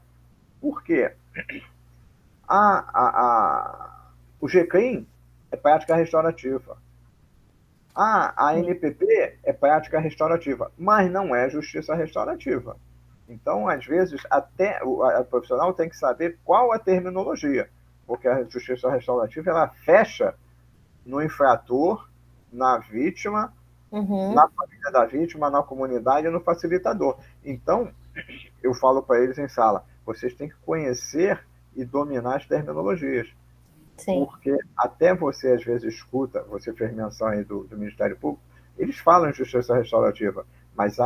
porque o GCRIM é prática restaurativa. A Sim, NPP é prática restaurativa, mas não é justiça restaurativa. Então, às vezes, até o profissional tem que saber qual a terminologia, porque a justiça restaurativa ela fecha no infrator, na vítima, uhum, na família da vítima, na comunidade e no facilitador. Então, eu falo para eles em sala, vocês têm que conhecer e dominar as terminologias, sim, porque até você às vezes escuta, você fez menção aí do Ministério Público, eles falam em justiça restaurativa, mas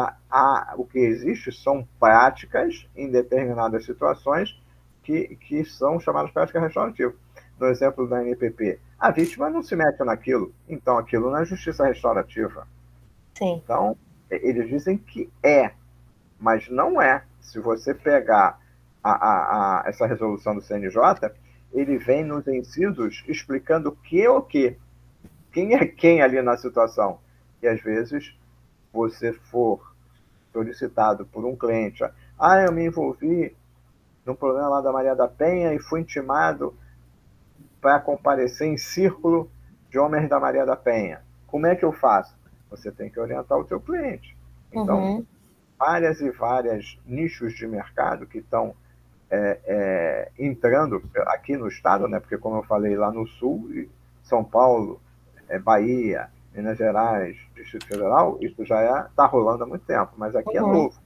o que existe são práticas em determinadas situações que são chamadas práticas restaurativas. No exemplo da NPP, a vítima não se mete naquilo, então aquilo não é justiça restaurativa. sim, Então, eles dizem que é. mas não é. Se você pegar essa resolução do CNJ, ele vem nos incisos explicando o que é o que, quem é quem ali na situação. E às vezes você for solicitado por um cliente, eu me envolvi num problema lá da Maria da Penha e fui intimado para comparecer em círculo de homens da Maria da Penha. Como é que eu faço? Você tem que orientar o seu cliente. Então, várias e várias nichos de mercado que estão entrando aqui no estado, né? Porque como eu falei lá no sul, São Paulo, Bahia, Minas Gerais, Distrito Federal, isso já está rolando há muito tempo, mas aqui é novo.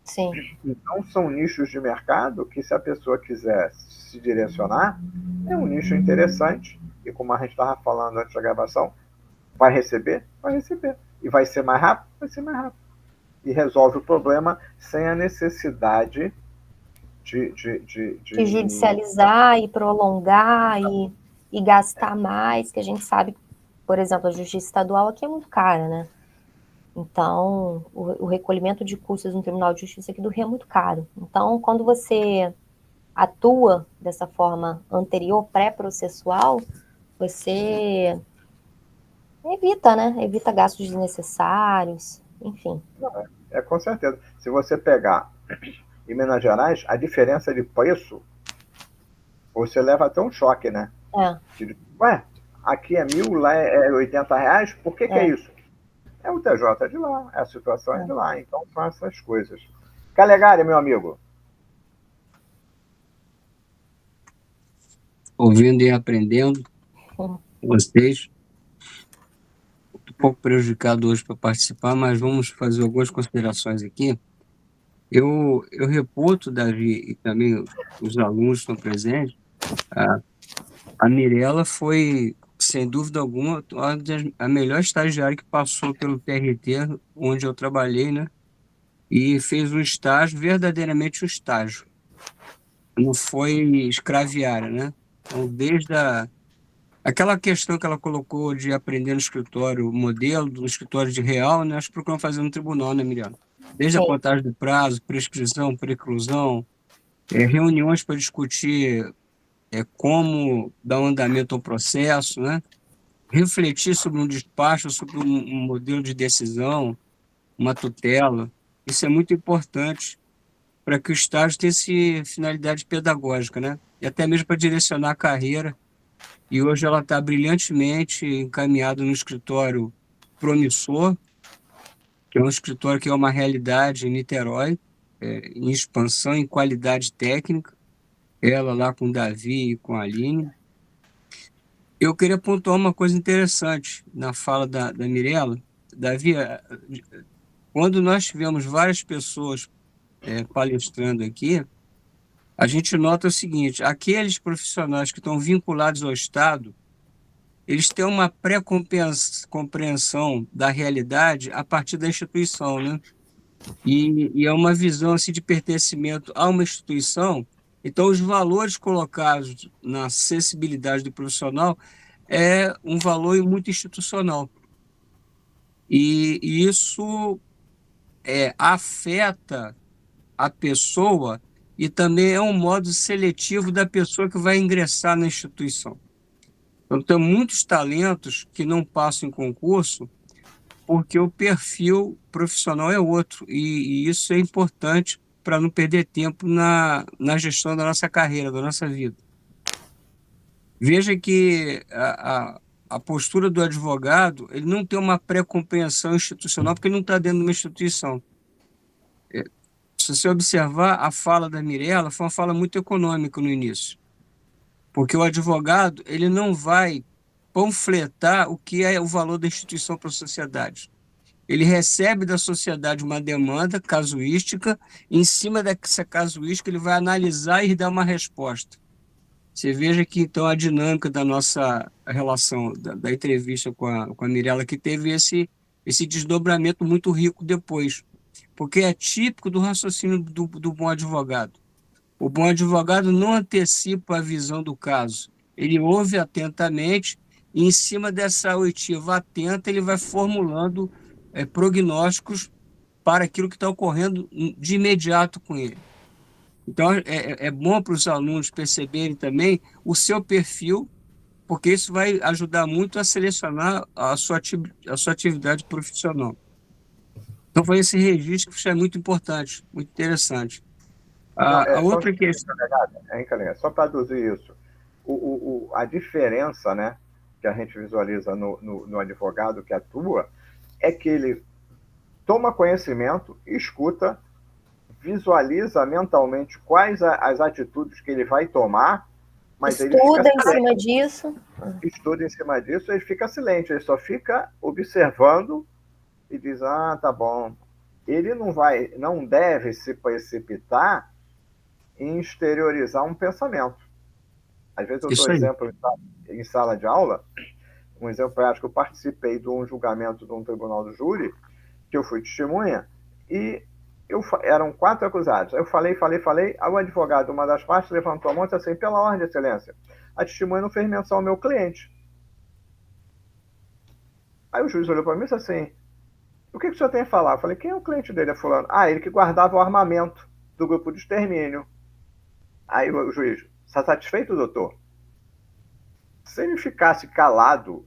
Sim. Então são nichos de mercado que, se a pessoa quiser se direcionar, é um nicho interessante e, como a gente estava falando antes da gravação, vai receber? Vai receber. E vai ser mais rápido? Vai ser mais rápido. E resolve o problema sem a necessidade de judicializar e prolongar e gastar mais, que a gente sabe, por exemplo, a justiça estadual aqui é muito cara, né? Então, o recolhimento de custas no Tribunal de Justiça aqui do Rio é muito caro. Então, quando você atua dessa forma anterior, pré-processual, você evita, né? Evita gastos desnecessários, enfim. Com certeza. Se você pegar em Minas Gerais, a diferença de preço, você leva até um choque, né? Ué, aqui é 1.000, lá é R$80, por que é isso? É o TJ de lá, a situação é de lá, então são essas coisas. Calegari, meu amigo. Ouvindo e aprendendo com vocês. Um pouco prejudicado hoje para participar, mas vamos fazer algumas considerações aqui. Eu reputo, Davi, e também os alunos estão presentes, a Mirella foi, sem dúvida alguma, a melhor estagiária que passou pelo TRT, onde eu trabalhei, né? E fez um estágio, verdadeiramente um estágio. Não foi escraviária, né? Então, desde aquela questão que ela colocou de aprender no escritório, o modelo do escritório de real, né? Nós procuramos fazer no tribunal, né, Mirella? Desde a contagem do prazo, prescrição, preclusão, reuniões para discutir como dar um andamento ao processo, né? Refletir sobre um despacho, sobre um modelo de decisão, uma tutela. Isso é muito importante para que o estágio tenha essa finalidade pedagógica, né? E até mesmo para direcionar a carreira. E hoje ela está brilhantemente encaminhada no escritório promissor, que é um escritório que é uma realidade em Niterói, em expansão, em qualidade técnica. Ela lá com o Davi e com a Aline. Eu queria pontuar uma coisa interessante na fala da Mirella. Davi, quando nós tivemos várias pessoas palestrando aqui, a gente nota o seguinte: aqueles profissionais que estão vinculados ao Estado, eles têm uma pré-compreensão da realidade a partir da instituição, né? E é uma visão assim, de pertencimento a uma instituição. Então, os valores colocados na acessibilidade do profissional é um valor muito institucional. E isso afeta a pessoa e também é um modo seletivo da pessoa que vai ingressar na instituição. Então, tem muitos talentos que não passam em concurso porque o perfil profissional é outro, e isso é importante para não perder tempo na gestão da nossa carreira, da nossa vida. Veja que a postura do advogado, ele não tem uma pré-compreensão institucional porque ele não está dentro de uma instituição. Se você observar a fala da Mirella, foi uma fala muito econômica no início, porque o advogado ele não vai panfletar o que é o valor da instituição para a sociedade. Ele recebe da sociedade uma demanda casuística, e em cima dessa casuística ele vai analisar e dar uma resposta. Você veja que, então, a dinâmica da nossa relação, da entrevista com a Mirella, que teve esse desdobramento muito rico depois, porque é típico do raciocínio do bom advogado. O bom advogado não antecipa a visão do caso, ele ouve atentamente e, em cima dessa oitiva atenta, ele vai formulando prognósticos para aquilo que está ocorrendo de imediato com ele. Então, é bom para os alunos perceberem também o seu perfil, porque isso vai ajudar muito a selecionar a sua atividade profissional. Então, foi esse registro que é muito importante, muito interessante. Não, A outra questão... Só para traduzir isso, a diferença, né, que a gente visualiza no advogado que atua é que ele toma conhecimento, escuta, visualiza mentalmente quais as atitudes que ele vai tomar, mas estuda em cima disso. Estuda em cima disso, ele fica silente, ele só fica observando e diz, tá bom. Ele não deve se precipitar em exteriorizar um pensamento. Às vezes eu dou exemplo em sala de aula, um exemplo prático, eu participei de um julgamento de um tribunal do júri, que eu fui testemunha, e eram 4 acusados. Eu falei, aí o advogado, uma das partes, levantou a mão e disse assim, pela ordem, excelência, a testemunha não fez menção ao meu cliente. Aí o juiz olhou para mim e disse assim, o que o senhor tem a falar? Eu falei, quem é o cliente dele? É fulano. Ele que guardava o armamento do grupo de extermínio. Aí o juiz, está satisfeito, doutor? Se ele ficasse calado,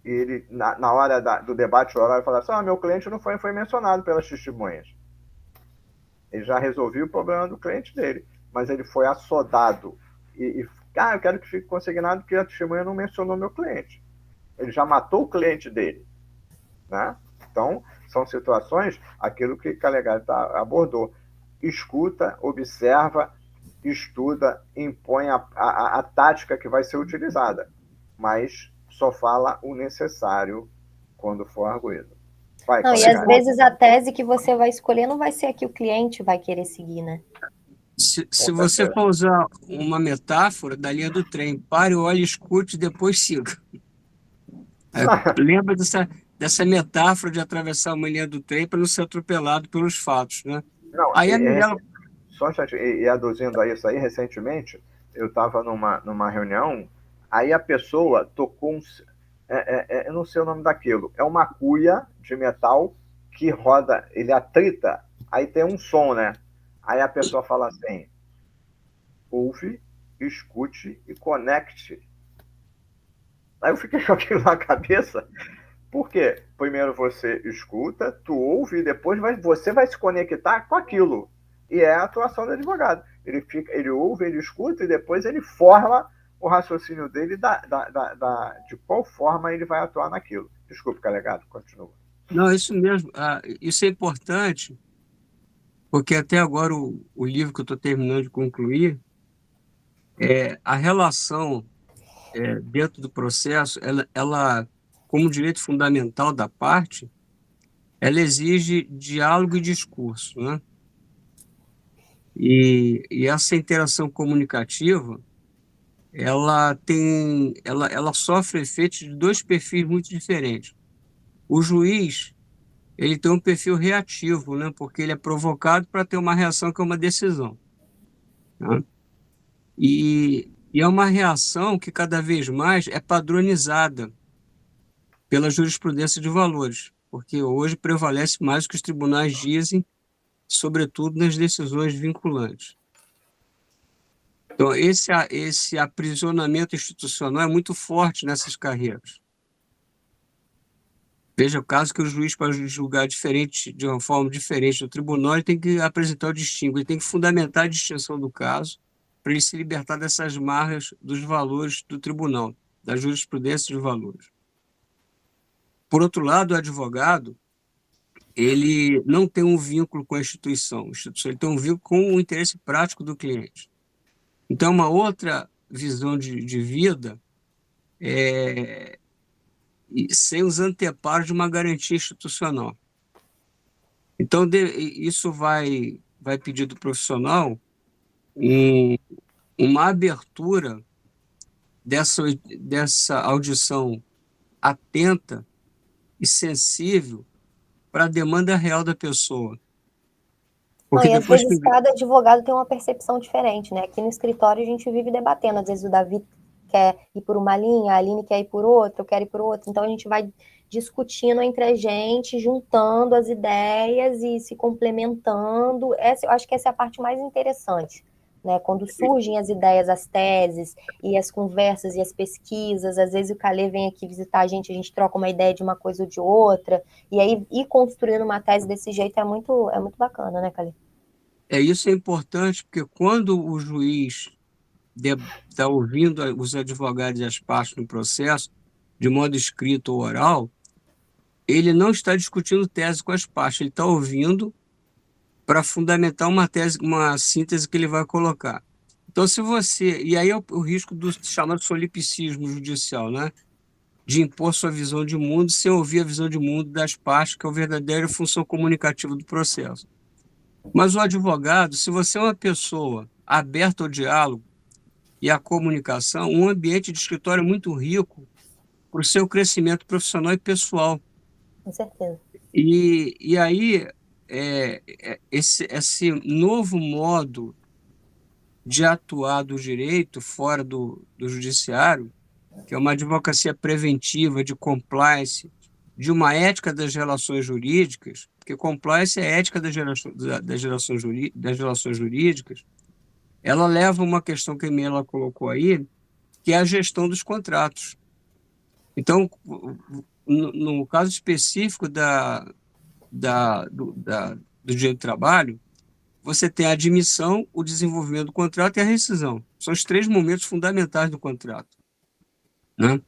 e ele, na hora do debate oral, ele falasse, meu cliente não foi mencionado pelas testemunhas. Ele já resolveu o problema do cliente dele, mas ele foi assodado. Eu quero que fique consignado que a testemunha não mencionou meu cliente. Ele já matou o cliente dele. Né? Então, são situações, aquilo que Calegari abordou. Escuta, observa, estuda, impõe a tática que vai ser utilizada, mas só fala o necessário quando for arguído. E às vezes a tese que você vai escolher não vai ser a que o cliente vai querer seguir, né? Se você for usar uma metáfora da linha do trem, pare, olhe, escute, depois siga. Lembra dessa metáfora de atravessar uma linha do trem para não ser atropelado pelos fatos, né? Não, só e aduzindo a isso aí, recentemente, eu estava numa reunião, aí a pessoa tocou eu não sei o nome daquilo, é uma cuia de metal que roda, ele atrita, aí tem um som, né? Aí a pessoa fala assim, ouve, escute e conecte. Aí eu fiquei com aquilo na cabeça. Por quê? Primeiro você escuta, tu ouve, e depois você vai se conectar com aquilo. E é a atuação do advogado. Ele ouve, ele escuta, e depois ele forma o raciocínio dele de qual forma ele vai atuar naquilo. Desculpe, Calegari, continua. Não, isso mesmo. Isso é importante, porque até agora o livro que eu estou terminando de concluir, a relação dentro do processo, ela, como direito fundamental da parte, ela exige diálogo e discurso, né? E essa interação comunicativa, ela sofre efeitos de 2 perfis muito diferentes. O juiz, ele tem um perfil reativo, né? Porque ele é provocado para ter uma reação que é uma decisão, né? E é uma reação que cada vez mais é padronizada pela jurisprudência de valores, porque hoje prevalece mais o que os tribunais dizem, sobretudo nas decisões vinculantes. Então, esse aprisionamento institucional é muito forte nessas carreiras. Veja o caso que o juiz, para julgar de uma forma diferente do tribunal, ele tem que apresentar o distingo, ele tem que fundamentar a distinção do caso para ele se libertar dessas marras dos valores do tribunal, da jurisprudência de valores. Por outro lado, o advogado, ele não tem um vínculo com a instituição, ele tem um vínculo com o interesse prático do cliente. Então, uma outra visão de vida sem os anteparos de uma garantia institucional. Então, isso vai pedir do profissional uma abertura dessa audição atenta e sensível para a demanda real da pessoa. Porque às vezes cada advogado tem uma percepção diferente, né? Aqui no escritório a gente vive debatendo, às vezes o Davi quer ir por uma linha, a Aline quer ir por outra, eu quero ir por outra, então a gente vai discutindo entre a gente, juntando as ideias e se complementando. Eu acho que essa é a parte mais interessante, né? Quando surgem as ideias, as teses, e as conversas e as pesquisas, às vezes o Calê vem aqui visitar a gente troca uma ideia de uma coisa ou de outra, e aí ir construindo uma tese desse jeito é muito bacana, né, Calê? Isso é importante, porque quando o juiz está ouvindo os advogados e as partes no processo, de modo escrito ou oral, ele não está discutindo tese com as partes, ele está ouvindo para fundamentar uma tese, uma síntese que ele vai colocar. Então, se você. E aí é o risco do chamado solipsismo judicial, né? De impor sua visão de mundo sem ouvir a visão de mundo das partes, que é a verdadeira função comunicativa do processo. Mas o advogado, se você é uma pessoa aberta ao diálogo e à comunicação, um ambiente de escritório é muito rico para o seu crescimento profissional e pessoal. Com certeza. E aí, esse novo modo de atuar do direito fora do judiciário, que é uma advocacia preventiva, de compliance, de uma ética das relações jurídicas, porque compliance é ética das relações jurídicas, ela leva uma questão que a Emila colocou aí, que é a gestão dos contratos. Então, no caso específico do direito do trabalho, você tem a admissão, o desenvolvimento do contrato e a rescisão. São os três momentos fundamentais do contrato, né?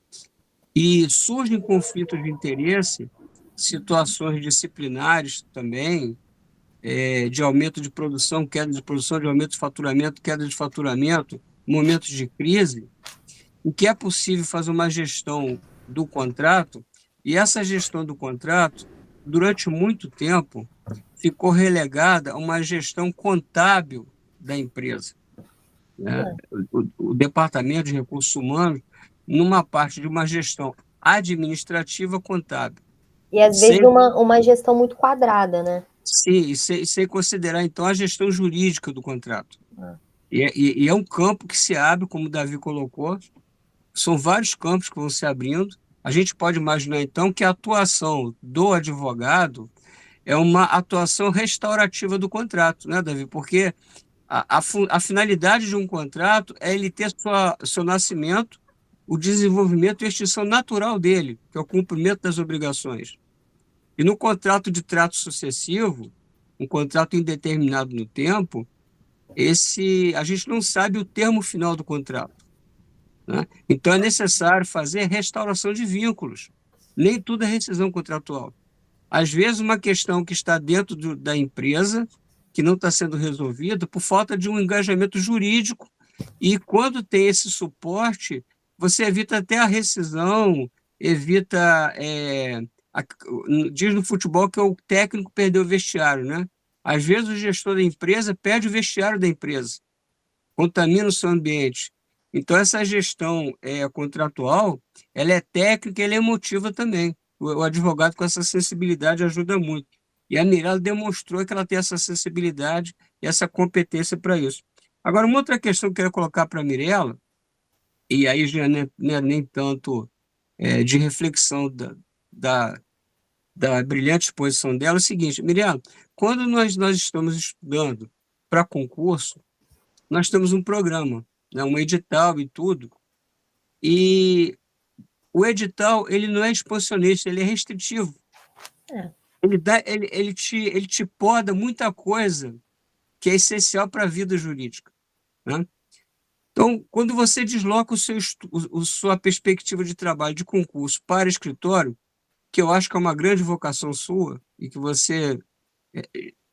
E surgem conflitos de interesse, situações disciplinares também, de aumento de produção, queda de produção, de aumento de faturamento, queda de faturamento, momentos de crise, em que é possível fazer uma gestão do contrato, e essa gestão do contrato, durante muito tempo, ficou relegada a uma gestão contábil da empresa, né? O Departamento de Recursos Humanos, numa parte de uma gestão administrativa contábil. E às vezes uma gestão muito quadrada, né? Sim, sem considerar, então, a gestão jurídica do contrato. E é um campo que se abre, como o Davi colocou, são vários campos que vão se abrindo. A gente pode imaginar, então, que a atuação do advogado é uma atuação restaurativa do contrato, né, Davi? Porque a finalidade de um contrato é ele ter seu nascimento, o desenvolvimento e a extinção natural dele, que é o cumprimento das obrigações. E no contrato de trato sucessivo, um contrato indeterminado no tempo, a gente não sabe o termo final do contrato, né? Então é necessário fazer restauração de vínculos. Nem tudo é rescisão contratual. Às vezes, uma questão que está dentro da empresa, que não está sendo resolvida por falta de um engajamento jurídico, e quando tem esse suporte, você evita até a rescisão, evita. Diz no futebol que o técnico perdeu o vestiário, né? Às vezes, o gestor da empresa perde o vestiário da empresa, contamina o seu ambiente. Então, essa gestão contratual, ela é técnica e ela é emotiva também. O advogado com essa sensibilidade ajuda muito. E a Mirella demonstrou que ela tem essa sensibilidade e essa competência para isso. Agora, uma outra questão que eu quero colocar para a Mirella, e aí já não é nem tanto de reflexão da brilhante exposição dela, é o seguinte: Mirella, quando nós estamos estudando para concurso, nós temos um programa, né, um edital e tudo, e o edital ele não é expansionista, ele é restritivo. Ele te poda muita coisa que é essencial para a vida jurídica, né? Então, quando você desloca sua perspectiva de trabalho de concurso para escritório, que eu acho que é uma grande vocação sua, e que você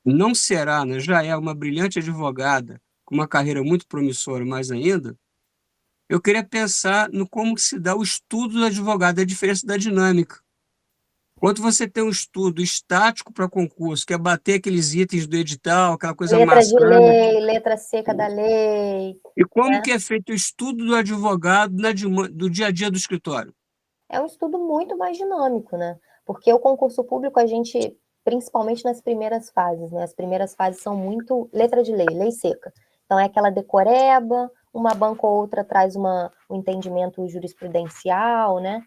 não será, né, já é uma brilhante advogada, com uma carreira muito promissora, mais ainda, eu queria pensar no como se dá o estudo do advogado, a diferença da dinâmica. Quando você tem um estudo estático para concurso, que é bater aqueles itens do edital, aquela coisa Letra de maçante, lei, letra seca da lei. e como Né? que é feito o estudo do advogado do dia a dia do escritório? É um estudo muito mais dinâmico, né? Porque o concurso público, a gente, principalmente nas primeiras fases, né? As primeiras fases são muito letra de lei, lei seca. Então é aquela decoreba, uma banca ou outra traz um entendimento jurisprudencial, né?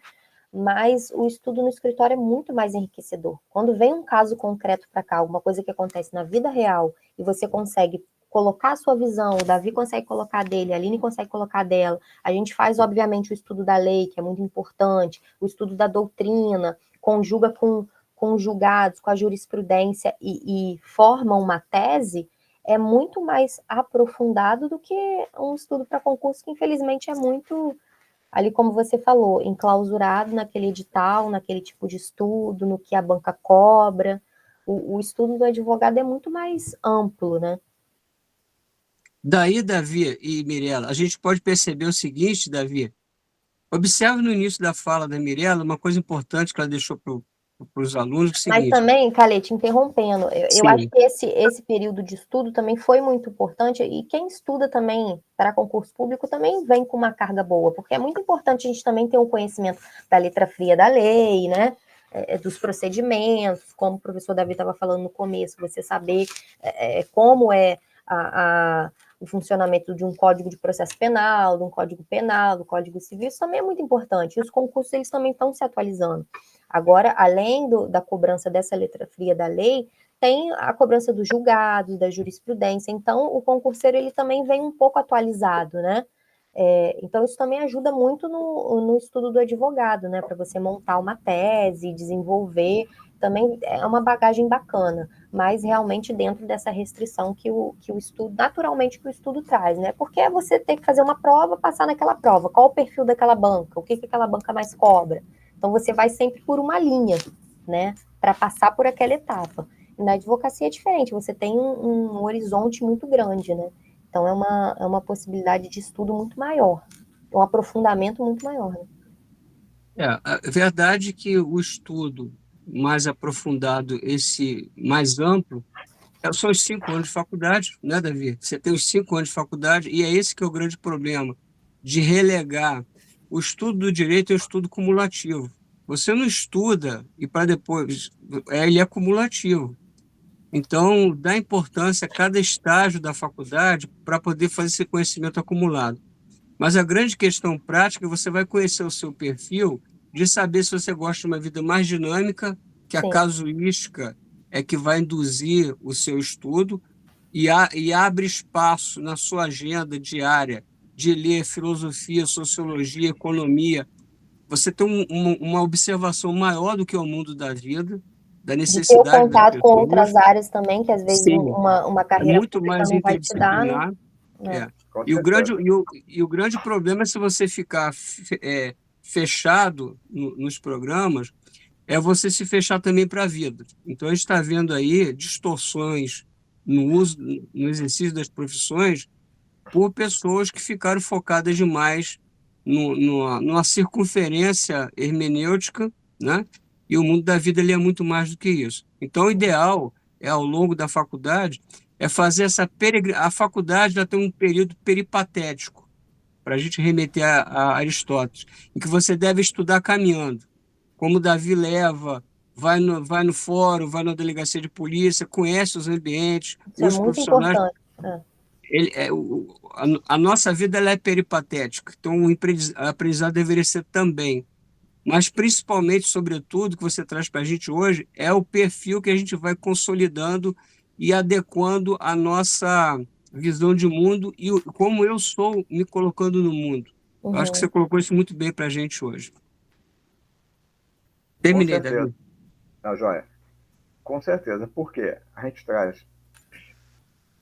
mas o estudo no escritório é muito mais enriquecedor. Quando vem um caso concreto para cá, alguma coisa que acontece na vida real, e você consegue colocar a sua visão, o Davi consegue colocar a dele, a Aline consegue colocar a dela, a gente faz, obviamente, o estudo da lei, que é muito importante, o estudo da doutrina, conjuga com os julgados, com a jurisprudência e forma uma tese, é muito mais aprofundado do que um estudo para concurso, que infelizmente é muito, ali como você falou, enclausurado naquele edital, naquele tipo de estudo, no que a banca cobra. O estudo do advogado é muito mais amplo, né? Daí, Davi e Mirela, a gente pode perceber o seguinte, Davi. Observe no início da fala da Mirela uma coisa importante que ela deixou para os alunos, que é o Mas seguinte. também, Calete, interrompendo, eu acho Sim, que esse período de estudo também foi muito importante, e quem estuda também para concurso público também vem com uma carga boa, porque é muito importante a gente também ter um conhecimento da letra fria da lei, né? Dos procedimentos, como o professor Davi estava falando no começo, você saber como é o funcionamento de um código de processo penal, de um código penal, do código civil, isso também é muito importante. E os concursos, eles também estão se atualizando. Agora, além da cobrança dessa letra fria da lei, tem a cobrança dos julgados, da jurisprudência. Então, o concurseiro, ele também vem um pouco atualizado, né? Então, isso também ajuda muito no estudo do advogado, né? Para você montar uma tese, desenvolver. Também é uma bagagem bacana, mas realmente dentro dessa restrição que o estudo, naturalmente, que o estudo traz, né? Porque é você ter que fazer uma prova, passar naquela prova. Qual o perfil daquela banca? O que aquela banca mais cobra? Então, você vai sempre por uma linha, né? Para passar por aquela etapa. E na advocacia é diferente, você tem um horizonte muito grande, né? Então, é uma possibilidade de estudo muito maior, um aprofundamento muito maior, né? a verdade é que o estudo mais aprofundado, esse mais amplo, são os 5 anos de faculdade, né, Davi? Você tem os 5 anos de faculdade, e é esse que é o grande problema, de relegar o estudo do direito ao estudo cumulativo. Você não estuda e para depois. Ele é cumulativo. Então, dá importância a cada estágio da faculdade para poder fazer esse conhecimento acumulado. Mas a grande questão prática, é você vai conhecer o seu perfil de saber se você gosta de uma vida mais dinâmica, que a Sim, casuística é que vai induzir o seu estudo e abre espaço na sua agenda diária de ler filosofia, sociologia, economia. Você tem uma observação maior do que o mundo da vida, da de ter o necessidade das contato com pessoas. outras áreas também, que às vezes Sim, uma é carreira muito pública mais não vai te dar, né? interdisciplinar. É. É. Com E certeza. o grande problema é se você ficar fechado nos programas, é você se fechar também para a vida. Então, a gente está vendo aí distorções no uso, no exercício das profissões por pessoas que ficaram focadas demais numa circunferência hermenêutica, né? E o mundo da vida ele é muito mais do que isso. Então, o ideal é, ao longo da faculdade, é fazer essa peregrinação. A faculdade já tem um período peripatético, para a gente remeter a Aristóteles, em que você deve estudar caminhando. Como Davi leva, vai no fórum, vai na delegacia de polícia, conhece os ambientes, Isso é os muito profissionais. importante. É. A nossa vida ela é peripatética, então o aprendizado deveria ser também. Mas principalmente, sobretudo, o que você traz para a gente hoje é o perfil que a gente vai consolidando e adequando a nossa visão de mundo e como eu sou me colocando no mundo. Eu acho que você Uhum. colocou isso muito bem para a gente hoje. Com Terminei, certeza. Davi. Tá, joia. Com certeza. Por quê? A gente traz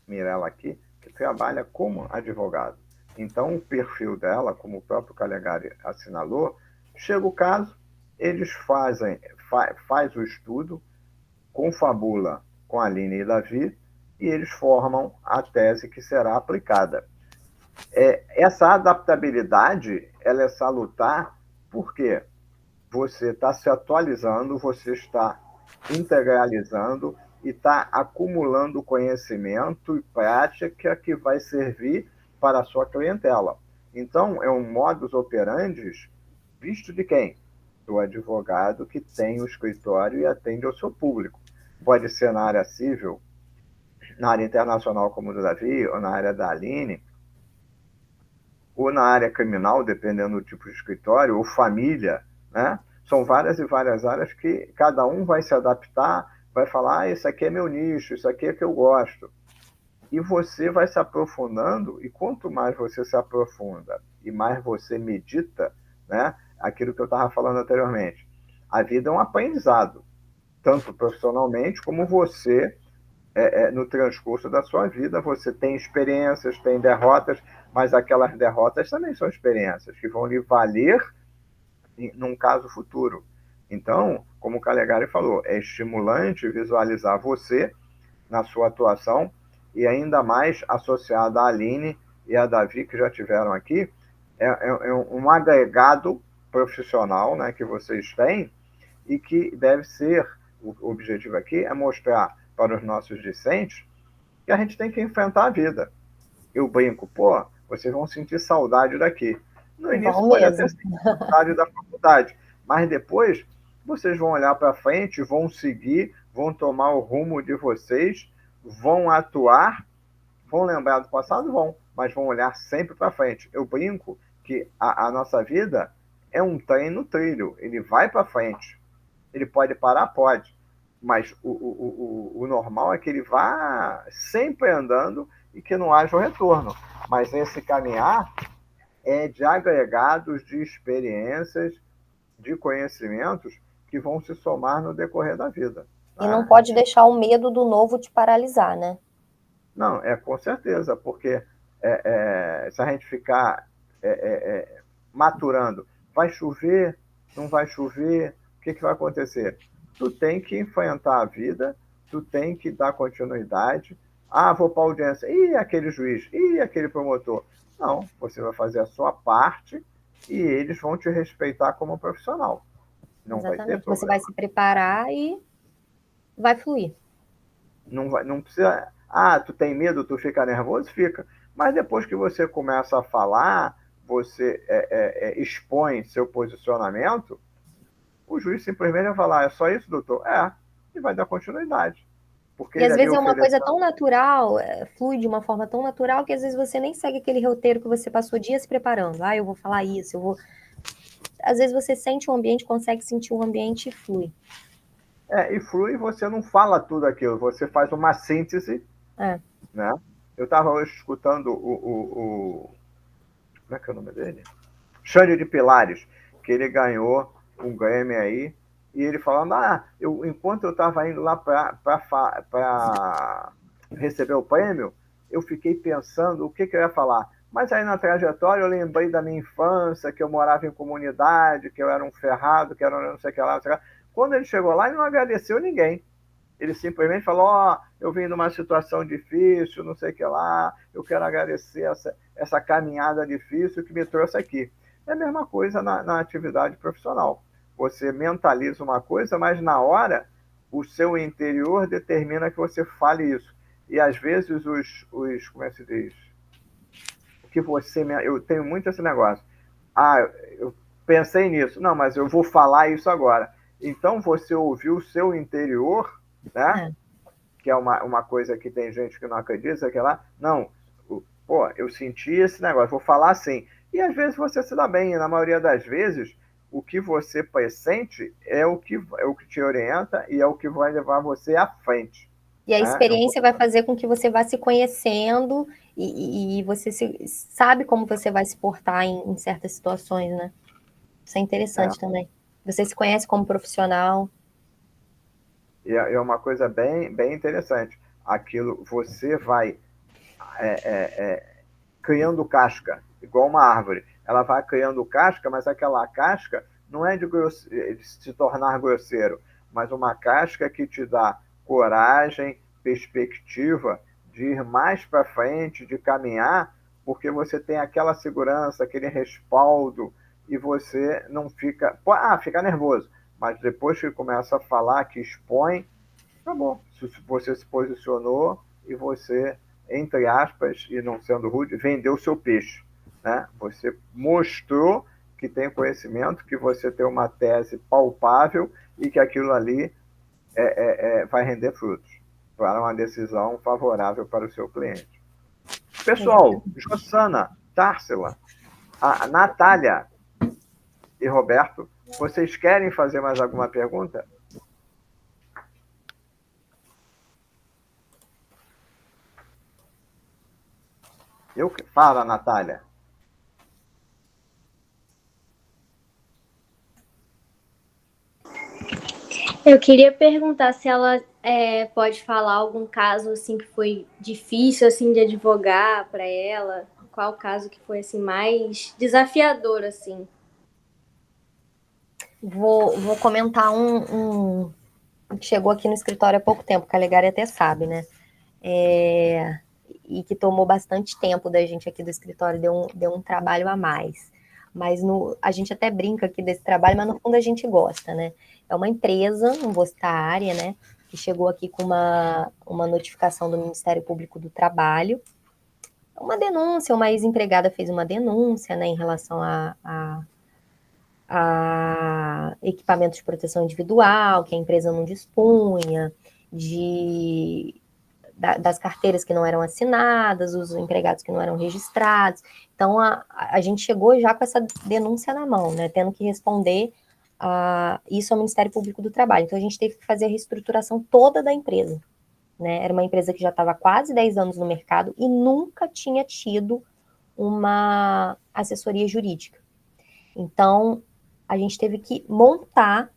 Mirella aqui, que trabalha como advogado. Então, o perfil dela, como o próprio Calegari assinalou, chega o caso, eles faz o estudo, confabula com a Aline e Davi, e eles formam a tese que será aplicada. Essa adaptabilidade, ela é salutar, porque você está se atualizando, você está integralizando e está acumulando conhecimento e prática que vai servir para a sua clientela. Então, é um modus operandi visto de quem? Do advogado que tem o escritório e atende ao seu público. Pode ser na área civil, na área internacional como o do Davi, ou na área da Aline, ou na área criminal, dependendo do tipo de escritório, ou família, né? São várias e várias áreas que cada um vai se adaptar, vai falar, isso aqui é meu nicho, isso aqui é que eu gosto. E você vai se aprofundando, e quanto mais você se aprofunda e mais você medita, né, aquilo que eu estava falando anteriormente, a vida é um aprendizado, tanto profissionalmente como você, no transcurso da sua vida, você tem experiências, tem derrotas, mas aquelas derrotas também são experiências que vão lhe valer num caso futuro. Então, como o Calegari falou, é estimulante visualizar você na sua atuação e ainda mais associado à Aline e a Davi, que já tiveram aqui, é um agregado profissional, né, que vocês têm e que deve ser, o objetivo aqui é mostrar para os nossos discentes que a gente tem que enfrentar a vida. Eu brinco, pô, vocês vão sentir saudade daqui. No início Bom pode mesmo. até sentir saudade da faculdade, mas depois vocês vão olhar para frente, vão seguir, vão tomar o rumo de vocês, vão atuar, vão lembrar do passado, vão, mas vão olhar sempre para frente. Eu brinco que a nossa vida é um trem no trilho, ele vai para frente. Ele pode parar? Pode. Mas o normal é que ele vá sempre andando e que não haja o retorno. Mas esse caminhar é de agregados de experiências, de conhecimentos que vão se somar no decorrer da vida. E não pode deixar o medo do novo te paralisar, né? Não, com certeza, porque se a gente ficar maturando, vai chover, não vai chover, o que vai acontecer? Tu tem que enfrentar a vida, tu tem que dar continuidade. Ah, vou para a audiência. E aquele juiz? E aquele promotor? Não, você vai fazer a sua parte e eles vão te respeitar como profissional. Não vai ter problema. Você vai se preparar e vai fluir. Não precisa... Ah, tu tem medo, tu fica nervoso? Fica. Mas depois que você começa a falar, você expõe seu posicionamento, o juiz simplesmente vai falar, é só isso, doutor? E vai dar continuidade. Porque e às vezes é uma coisa tão natural, flui de uma forma tão natural, que às vezes você nem segue aquele roteiro que você passou dias se preparando. Ah, eu vou falar isso, eu vou... Às vezes você sente o ambiente, consegue sentir o ambiente e flui. E flui, você não fala tudo aquilo, você faz uma síntese, né? Eu estava hoje escutando como é que é o nome dele? Xande de Pilares, que ele ganhou um Grammy aí, e ele falando, enquanto eu estava indo lá para receber o prêmio, eu fiquei pensando o que eu ia falar. Mas aí na trajetória eu lembrei da minha infância, que eu morava em comunidade, que eu era um ferrado, que era não sei o que lá, não sei o que lá. Quando ele chegou lá, ele não agradeceu ninguém. Ele simplesmente falou, eu vim numa situação difícil, não sei o que lá, eu quero agradecer essa caminhada difícil que me trouxe aqui. É a mesma coisa na atividade profissional. Você mentaliza uma coisa, mas na hora, o seu interior determina que você fale isso. E às vezes como é que se diz? Eu tenho muito esse negócio. Eu pensei nisso. Não, mas eu vou falar isso agora. Então, você ouviu o seu interior, né? Que é uma coisa que tem gente que não acredita, que é lá, não, eu senti esse negócio, vou falar assim. E às vezes você se dá bem, e na maioria das vezes, o que você pressente é o que te orienta e é o que vai levar você à frente. E a experiência vai fazer com que você vá se conhecendo e você sabe como você vai se portar em certas situações, né? Isso é interessante também. Você se conhece como profissional. E é uma coisa bem, bem interessante. Aquilo, você vai criando casca, igual uma árvore. Ela vai criando casca, mas aquela casca não é de se tornar grosseiro, mas uma casca que te dá coragem, perspectiva de ir mais para frente, de caminhar, porque você tem aquela segurança, aquele respaldo, e você não fica... fica nervoso, mas depois que começa a falar, que expõe, acabou. Você se posicionou e você, entre aspas, e não sendo rude, vendeu o seu peixe, né? Você mostrou que tem conhecimento, que você tem uma tese palpável e que aquilo ali vai render frutos para uma decisão favorável para o seu cliente. Pessoal, Jossana, Társila, a Natália e Roberto, Vocês querem fazer mais alguma pergunta? Fala, Natália. Eu queria perguntar se ela pode falar algum caso assim que foi difícil assim de advogar para ela. Qual o caso que foi assim mais desafiador assim? Vou comentar um que chegou aqui no escritório há pouco tempo, que a Legari até sabe, né? E que tomou bastante tempo da gente aqui do escritório, deu um trabalho a mais. Mas a gente até brinca aqui desse trabalho, mas no fundo a gente gosta, né? É uma empresa, não vou citar a área, né? Que chegou aqui com uma notificação do Ministério Público do Trabalho, uma denúncia, uma ex-empregada fez uma denúncia, né, em relação a equipamentos de proteção individual, que a empresa não dispunha, das carteiras que não eram assinadas, os empregados que não eram registrados. Então, a gente chegou já com essa denúncia na mão, né, tendo que responder isso ao Ministério Público do Trabalho. Então, a gente teve que fazer a reestruturação toda da empresa. Né? Era uma empresa que já estava há quase 10 anos no mercado e nunca tinha tido uma assessoria jurídica. Então, a gente teve que montar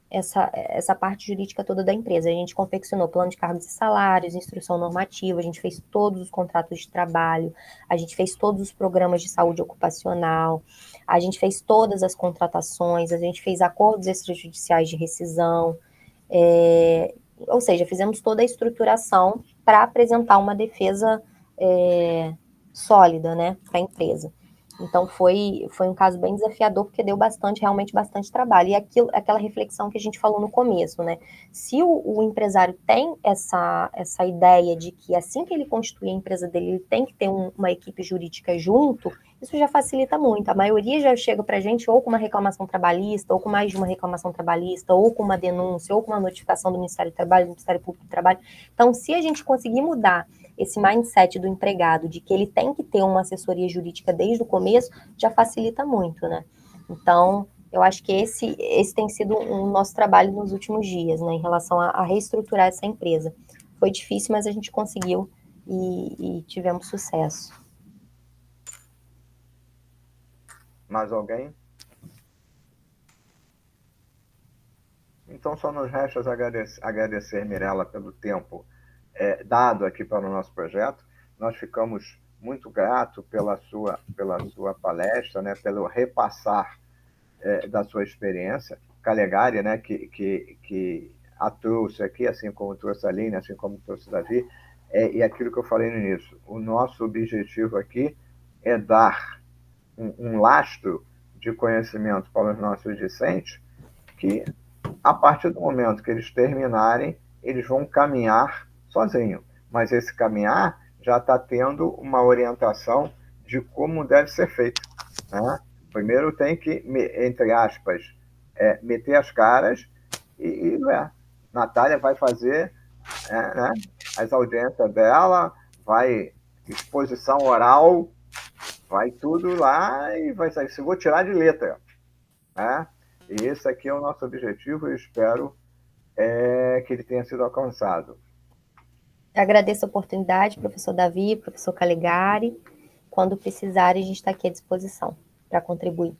essa parte jurídica toda da empresa. A gente confeccionou plano de cargos e salários, instrução normativa, a gente fez todos os contratos de trabalho, a gente fez todos os programas de saúde ocupacional, a gente fez todas as contratações, a gente fez acordos extrajudiciais de rescisão, ou seja, fizemos toda a estruturação para apresentar uma defesa sólida, né, para a empresa. Então, foi um caso bem desafiador, porque deu realmente bastante trabalho. E aquela reflexão que a gente falou no começo, né? Se o empresário tem essa ideia de que assim que ele constituir a empresa dele, ele tem que ter uma equipe jurídica junto, isso já facilita muito. A maioria já chega para a gente ou com uma reclamação trabalhista, ou com mais de uma reclamação trabalhista, ou com uma denúncia, ou com uma notificação do Ministério do Trabalho, do Ministério Público do Trabalho. Então, se a gente conseguir mudar esse mindset do empregado de que ele tem que ter uma assessoria jurídica desde o começo, já facilita muito, né? Então, eu acho que esse tem sido o nosso trabalho nos últimos dias, né, em relação a reestruturar essa empresa. Foi difícil, mas a gente conseguiu e tivemos sucesso. Mais alguém? Então, só nos resta agradecer, Mirela, pelo tempo dado aqui para o nosso projeto. Nós ficamos muito gratos pela sua palestra, né, pelo repassar da sua experiência. Calegari, né, que a trouxe aqui, assim como trouxe a Aline, assim como trouxe o Davi, e aquilo que eu falei no início. O nosso objetivo aqui é dar um lastro de conhecimento para os nossos discentes que, a partir do momento que eles terminarem, eles vão caminhar sozinhos. Mas esse caminhar já está tendo uma orientação de como deve ser feito. Né? Primeiro tem que, entre aspas, meter as caras e Natália vai fazer né, as audiências dela, vai exposição oral, vai tudo lá e vai sair. Se vou tirar de letra. Né? E esse aqui é o nosso objetivo e espero que ele tenha sido alcançado. Eu agradeço a oportunidade, professor Davi, professor Calegari. Quando precisarem, a gente está aqui à disposição para contribuir.